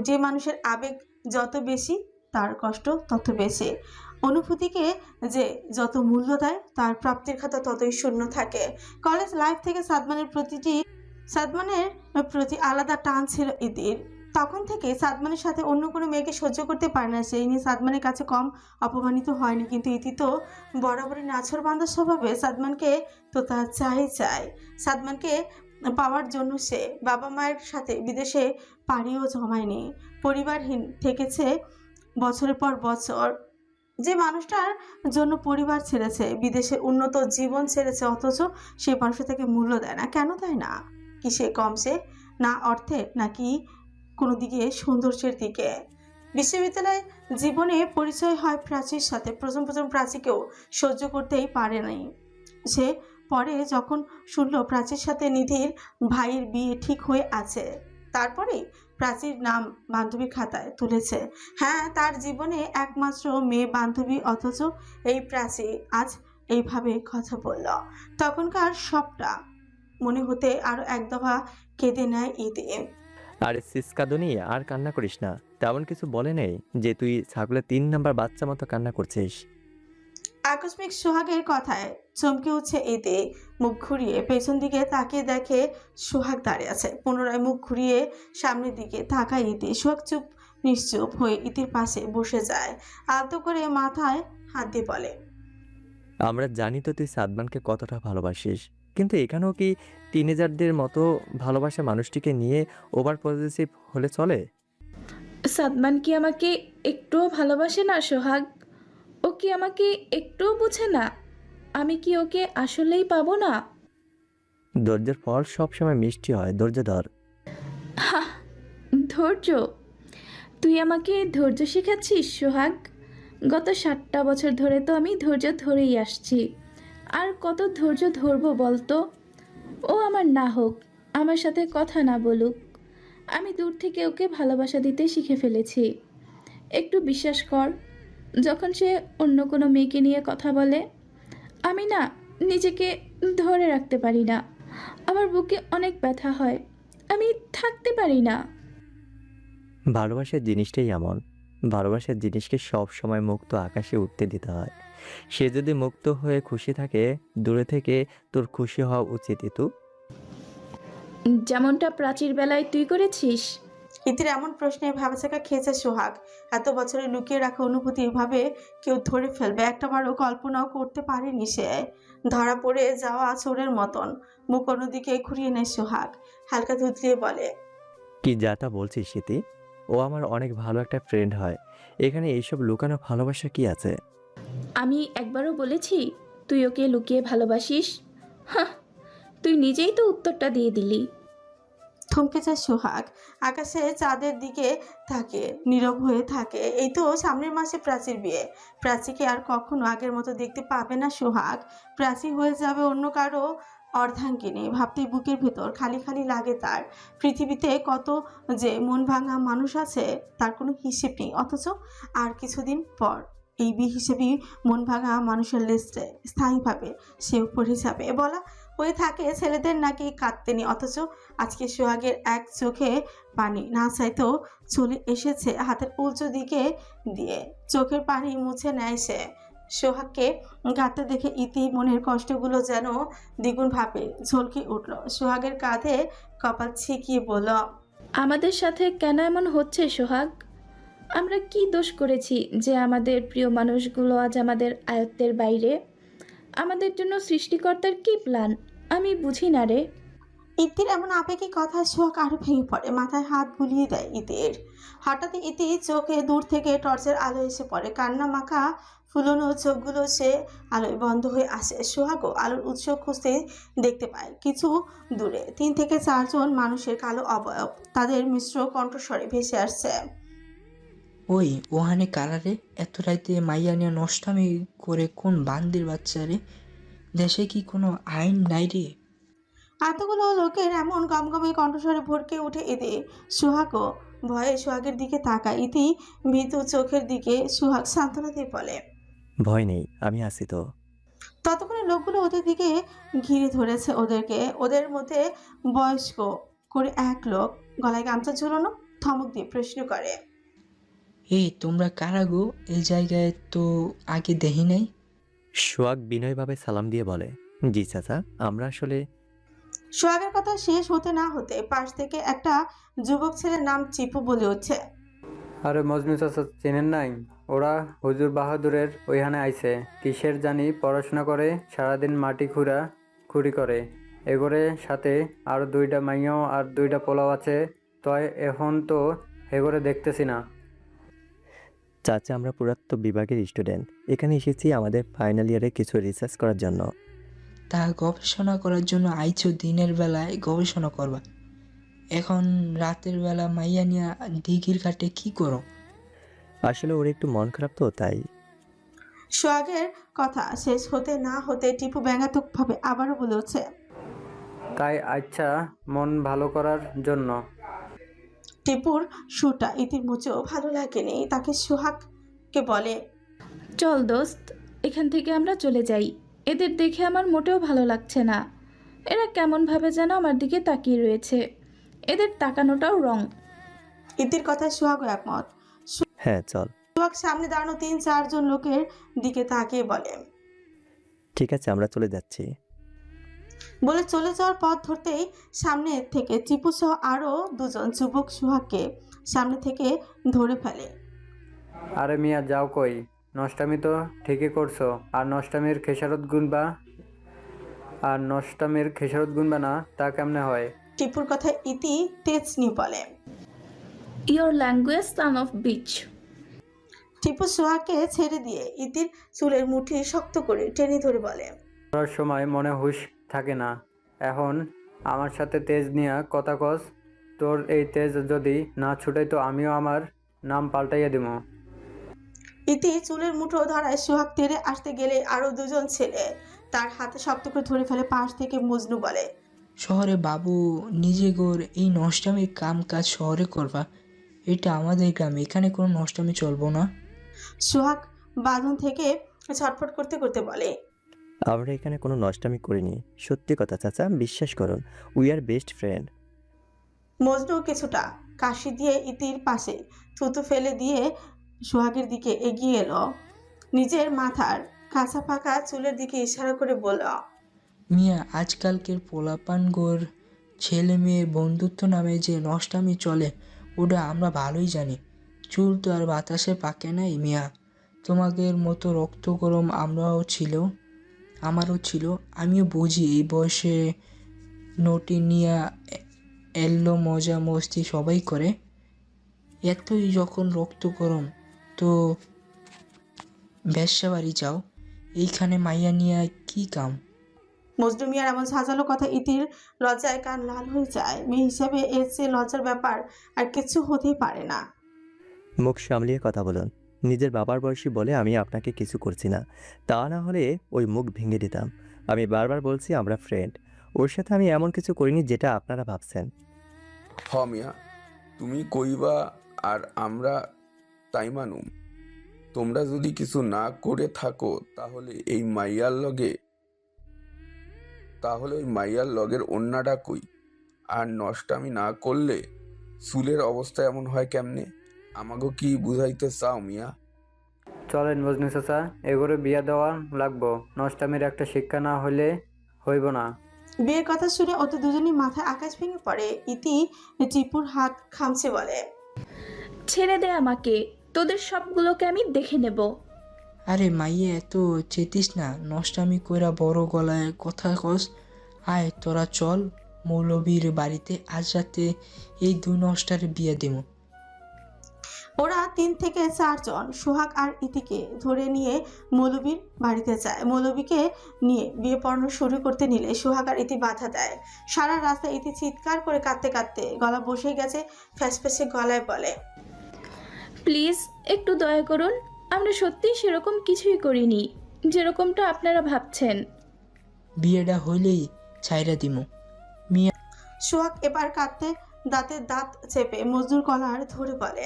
যে মানুষের আবেগ যত বেশি তার কষ্ট তত বেশি। অনুভূতিকে যে যত মূল্য দেয় তার প্রাপ্তির খাতা ততই শূন্য থাকে। কলেজ লাইফ থেকে সাদমানের প্রতি আলাদা টান ছিল ইতির। তখন থেকে সাদমানের সাথে অন্য কোনো মেয়েকে সহ্য করতে পারে না সে। নিয়ে সাদমানের কাছে কম অপমানিত হয়নি, কিন্তু ইতি তো বরাবরই নাছোড়বান্দা স্বভাবে। সাদমানকে তো তার চাই। সাদমানকে পাওয়ার জন্য সে বাবা মায়ের সাথে বিদেশে পাড়িও জমায়নি, পরিবারহীন থেকেছে বছরের পর বছর। যে মানুষটার জন্য পরিবার ছেড়েছে, বিদেশে উন্নত জীবন ছেড়েছে, অথচ সে মানুষটা তাকে মূল্য দেয় না। কেন দেয় না? কি সে কম? সে না অর্থে, নাকি কোনো দিকে সৌন্দর্যের দিকে? বিশ্ববিদ্যালয় জীবনে পরিচয় হয় প্রাচীর সাথে। প্রথম প্রাচীকেও সহ্য করতেই পারেনি সে। পরে যখন শুনল প্রাচীর সাথে নিধির ভাইয়ের বিয়ে ঠিক হয়ে আছে, তারপরেই প্রাচীর নাম বান্ধবীর খাতায় তুলেছে। হ্যাঁ, তার জীবনে একমাত্র মেয়ে বান্ধবী, অথচ এই প্রাচী আজ এইভাবে কথা বলল। তখনকার সবটা মনে হতে আরো এক দফা কেঁদে নেয় ইতি। আরে সিসকাদনি, আর কান্না করিস না। তেমন কিছু বলে নেই যে তুই ছাগলের 3 নাম্বার বাচ্চা মতো কান্না করছিস। আকস্মিক সোহাগের কথায় চমকে উঠছে এতে। মুখ ঘুরিয়ে পেছন দিকে তাকিয়ে দেখে সোহাগ দাঁড়িয়ে আছে। পুনরায় মুখ ঘুরিয়ে সামনের দিকে তাকায় ইতি। সোহাগ নিশ্চুপ হয়ে ইতির পাশে বসে যায়। আলতো করে মাথায় হাত দিয়ে বলে, আমরা জানি তো তুই সাদমানকে কতটা ভালোবাসিস, কিন্তু এখানেও কি টিনেজারদের মতো ভালোবাসা মানুষটিকে নিয়ে ওভার পজিটিভ হলে চলে? সাদমান কি আমাকে একটুও ভালোবাসে না সোহাগ? ও কি আমাকে একটুও বুঝে না? আমি কি ওকে আসলেই পাবো না? ধৈর্যের ফল সবসময় মিষ্টি হয়, ধৈর্য ধর। ধৈর্য? তুই আমাকে ধৈর্য শেখাচ্ছিস সোহাগ? গত 7টা বছর ধরে তো আমি ধৈর্য ধরেই আসছি। আর কত ধৈর্য ধরবো বলতো? ও আমার না হোক, আমার সাথে কথা না বলুক, আমি দূর থেকে ওকে ভালোবাসা দিতে শিখে ফেলেছি। একটু বিশ্বাস কর, যখন সে অন্য কোনো মেয়েকে নিয়ে কথা বলে, আমি না নিজেকে ধরে রাখতে পারি না। আমার বুকে অনেক ব্যথা হয়, আমি থাকতে পারি না। ভালোবাসার জিনিসটাই এমন, ভালোবাসার জিনিসকে সব সময় মুক্ত আকাশে উঠতে দিতে হয়। সে যদি মুক্ত হয়ে খুশি থাকে, দূরে থেকে তোর খুশি হওয়া উচিত। ইতু, যেমনটা প্রাচীর বেলায় তুই করেছিস। ইতির এমন প্রশ্নে ভাবছাকা খেয়েছে সোহাগ। এত বছরে লুকিয়ে রাখা অনুভূতি এভাবে কেউ ধরে ফেলবে একটাবারও কল্পনাও করতে পারেনি সে। ধরা পড়ে যাওয়া চোরের মতন মুখ অন্যদিকে ঘুরিয়ে নেয় সোহাগ। হালকা ধুতলিয়ে বলে, কি যাটা বলছিস স্মৃতি? ও আমার অনেক ভালো একটা ফ্রেন্ড হয়। এখানে এইসব লুকানো ভালোবাসা কি আছে? আমি একবারও বলেছি তুই ওকে লুকিয়ে ভালোবাসিস? হ্যাঁ, তুই নিজেই তো উত্তরটা দিয়ে দিলি। থমকে যায় সোহাগ। আকাশে চাঁদের দিকে থাকে, নীরব হয়ে থাকে। এই তো সামনের মাসে প্রাচীর বিয়ে। প্রাচীকে আর কখনো আগের মতো দেখতে পাবে না সোহাগ। প্রাচী হয়ে যাবে অন্য কারো অর্ধাঙ্গিনী। ভাবতেই বুকের ভেতর খালি খালি লাগে তার। পৃথিবীতে কত যে মন ভাঙা মানুষ আছে তার কোনো হিসেব নেই, অথচ আর কিছুদিন পর এই হিসেবেই মন ভাঙা মানুষের লিস্টে স্থায়ীভাবে সেও পড়ে যাবে। বলা হয়ে থাকে ছেলেদের নাকি কাঁদতেনি, অথচ আজকে সোহাগের এক চোখে পানি না চাইতেও চলে এসেছে হাতের উল্টো দিকে দিয়ে। চোখের পানি মুছে নেয় সে। সোহাগকে কাঁদতে দেখে ইতি মনের কষ্টগুলো যেন দ্বিগুণ ভাবে ঝলকে উঠল। সোহাগের কাঁধে কপাল ছিকিয়ে বলল, আমাদের সাথে কেন এমন হচ্ছে সোহাগ? আমরা কি দোষ করেছি যে আমাদের প্রিয় মানুষগুলো আজ আমাদের আয়ত্তের বাইরে? আমাদের জন্য সৃষ্টিকর্তার কি প্ল্যান আমি বুঝি না রে। ইতির এমন আবেগী কথা সোহাগ আরো ভেঙে পড়ে। মাথায় হাত বুলিয়ে দেয় ইতির। হঠাৎ ইতি চোখে দূর থেকে টর্চের আলো এসে পড়ে। কান্না মাখা ফুলনো চোখগুলো সে আলোয় বন্ধ হয়ে আসে। সোহাগও আলোর উৎস খুঁজতে দেখতে পায় কিছু দূরে 3 থেকে 4 জন মানুষের কালো অবয়ব তাদের মিশ্র কণ্ঠস্বরে ভেসে আসছে। ওই ওহানে কারারে এত রাইতে মাইয়া নিয়ে নষ্টামি করে কোন বান্দির বাচ্চারে? দেশে কি কোনো আইন নাই রে? এতগুলো লোকের এমন গমগমে কণ্ঠস্বরে ভরকে উঠে ইতি। সুহাগও ভয়ে সুহাগের দিকে তাকায়। ইতি ভীতু চোখের দিকে সুহাগ সান্ত্বনা দিয়ে বলে, ভয় নেই, আমি আছি তো। ততক্ষণে লোকগুলো ওদের দিকে ঘিরে ধরেছে ওদেরকে। ওদের মধ্যে বয়স্ক করে এক লোক গলায় গামছা ঝুলানো ধমক দিয়ে প্রশ্ন করে, এই তোমরা কারা গো? এই জায়গায় তো আগে দেখি নাই। সোহাগ বিনয়ভাবে সালাম দিয়ে বলে, জি চাচা, আমরা আসলে। সোহাগের কথা শেষ হতে না হতে পাশ থেকে একটা যুবক ছেলের নাম চিপু বলে উঠছে, আরে মজনু চাচা চেনেন নাই? ওরা হুজুর বাহাদুরের ওইখানে আইছে। কিসের জানি পড়াশোনা করে, সারাদিন মাটি খুঁড়ি করে। এগোরে সাথে আর 2টা মাইয়াও আর 2টা পোলাও আছে। তয় এখন তো এগোরে দেখতেছি না। চাচা, আমরা পুরাতত্ত্ব বিভাগের স্টুডেন্ট, এখানে এসেছি আমাদের ফাইনাল ইয়ারে কিছু রিসার্চ করার জন্য। তা গবেষণা করার জন্য আইছো? দিনের বেলায় গবেষণা করবা, এখন রাতের বেলা মাইয়া নিয়া দিঘির ঘাটে কি করো? আসলে ওর একটু মন খারাপ তো, তাই। সোহাগের কথা শেষ হতে না হতে টিপু ব্যঙ্গাত্মক ভাবে আবারও বলে উঠছে, তাই আচ্ছা, মন ভালো করার জন্য। টিপুর সুরটা ইতির মুচেও ভালো লাগেনি। তাকে সোহাগকে বলে, চল দোস্ত, এখান থেকে আমরা চলে যাই। এদের দেখে আমার মোটেও ভালো লাগছে না। এরা কেমনভাবে যেন আমার দিকে তাকিয়ে রয়েছে। এদের তাকানোটাও রং। ইতির কথায় সোহাগও একমত। হ্যাঁ চল। সোহাগ সামনে দাঁড়ানো 3-4 জন লোকের দিকে তাকিয়ে বলে, ঠিক আছে, আমরা চলে যাচ্ছি। বলে চলে যাওয়ার পথ ধরতেই সামনে থেকে চিপু সহ আরো 2 জন যুবক সোহাগকে সামনে থেকে ধরে ফেলে। আরে মিয়া যাও কই? নষ্টামি তো ঠিকই করছো। আর নষ্টামির খেসারত গুনবা না, তা কেমনে হয়? টিপুর কথায় ইতি তেজনি বলে, your language son of bitch. Tipu সোহাগকে ছেড়ে দিয়ে ইতির চুলের মুঠি শক্ত করে টেনে ধরে বলে, করার সময় মনে হুঁশ থাকে না। এখন আমার সাথে তেজ নিয়ে কথা কস। তোর এই তেজ যদি না ছুটাই তো আমিও আমার নাম পাল্টাইয়া দিব। ইতি চুলের মুঠো ধরায় সোহাগ তেড়ে আসতে গেলে আরো 2 জন ছেলে তার হাতে শক্ত করে ধরে ফেলে। পাশ থেকে মজনু বলে, শহরে বাবু নিজে গোর এই নষ্টামির কাম কাজ শহরে করবা, এটা আমাদের গ্রাম, এখানে কোনো নষ্টামি চলবো না। সোহাগ বাঁধন থেকে ছটফট করতে করতে বলে, আমরা এখানে কোনো নষ্টামি করিনি, সত্যি কথা চাচা, বিশ্বাস করুন, we are best friend. Majnu কিছুটা কাশি দিয়ে ইতির পাশে থুতু ফেলে দিয়ে সোহাগের দিকে এগিয়ে এলো। নিজের মাথার কাঁচা পাকা চুলের দিকে ইশারা করে বলল, মিয়া, আজকালকের পোলাপান গোর ছেলে মেয়ে বন্ধুত্ব নামে যে নষ্টামি চলে ওটা আমরা ভালোই জানি। চুল তো আর বাতাসে পাকে নাই মিয়া। তোমাদের মতো রক্ত গরম আমারও ছিল। আমিও বুঝি এই বয়সে নটি নিয়া এল্লো মজা মস্তি সবাই করে। এতই যখন রক্ত গরম তো ব্যবসা বাড়ি যাও, এইখানে মাইয়া নিয়া কি কাম? মজনু মিয়ার এমন সাজালো কথা ইতির লজ্জায় কান লাল হয়ে যায়। মেয়ে হিসাবে এর চেয়ে লজ্জার ব্যাপার আর কিছু হতেই পারে না। মুখ সামলিয়ে কথা বলুন। নিজের বাবার বয়সী বলে আমি আপনাকে কিছু করছি না, তা না হলে ওই মুখ ভেঙে দিতাম। আমি বারবার বলছি আমরা ফ্রেন্ড, ওর সাথে আমি এমন কিছু করিনি যেটা আপনারা ভাবছেন। হ মিয়া, তুমি কইবা আর আমরা তাই মানুম। তোমরা যদি কিছু না করে থাকো তাহলে ওই মাইয়ার লগের অন্যটা কই? আর নষ্টামি না করলে চুলের অবস্থা এমন হয় কেমনে? আমাকে কি বুঝাইতে চাও মিয়া? চলেন মজনু চাচা, এগোরে বিয়া দেওয়া লাগবো। নষ্টামির একটা শিক্ষা না হইলে হইব না। বিয়ের কথা শুনে ওতে দুজনই মাথায় আকাশ ভেঙে পড়ে। ইতি টিপুর হাত খামছে বলে, ছেড়ে দে আমাকে, তোদের সবগুলোকে আমি দেখে নেব। আরে মাইয়ে এত চেতিস না, নষ্টামি কইরা বড় গলায় কথা কস। আয় তোরা চল মৌলবীর বাড়িতে, আজ রাতে এই 2 নষ্টারে বিয়ে দেব। ওরা 3 থেকে 4 জন সোহাগ আর ইতিকে ধরে নিয়ে মৌলবীর বাড়িতে যায়। মৌলবীকে নিয়ে বিয়ে পড়ানো শুরু করতে নিলে সোহাগ আর ইতি বাধা দেয়। সারা রাস্তায় ইতি চিৎকার করে কাঁদতে কাঁদতে গলা বসে গেছে, ফ্যাসফ্যাসে গলায় বলে, প্লিজ একটু দয়া করুন, আমরা সত্যিই সেরকম কিছুই করিনি যেরকমটা আপনারা ভাবছেন। বিয়েটা হইলেই ছাইরা দিমু। সোহাগ এবার কাঁদতে দাঁতে দাঁত চেপে মজনুর কলার ধরে বলে,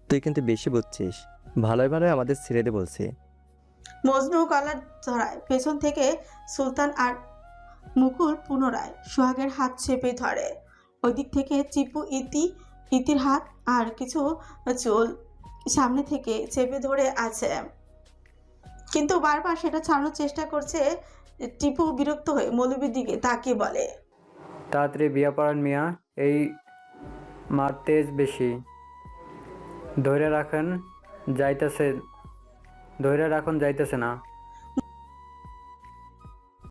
তুই কিন্তু বেশি বুঝছিস। ভালোই ভালোই আমাদের ছেড়ে দে বলছি। মজনু কলার ধরায় পেছন থেকে সুলতান আর মুকুল পুনরায় সোহাগের হাত চেপে ধরে। ওই দিক থেকে চিপু ইতির হাত আর কিছু চুল সামনে থেকে চেপে ধরে আছে, কিন্তু বারবার সেটা ছাড়ানোর চেষ্টা করছে। টিপু বিরক্ত হয়ে মৌলবীর দিকে তাকিয়ে বলে, তাড়াতাড়ি বিয়া পড়ান মিয়া, এই মার তেজ বেশি। ধৈর্য রাখুন যাইতেছে না।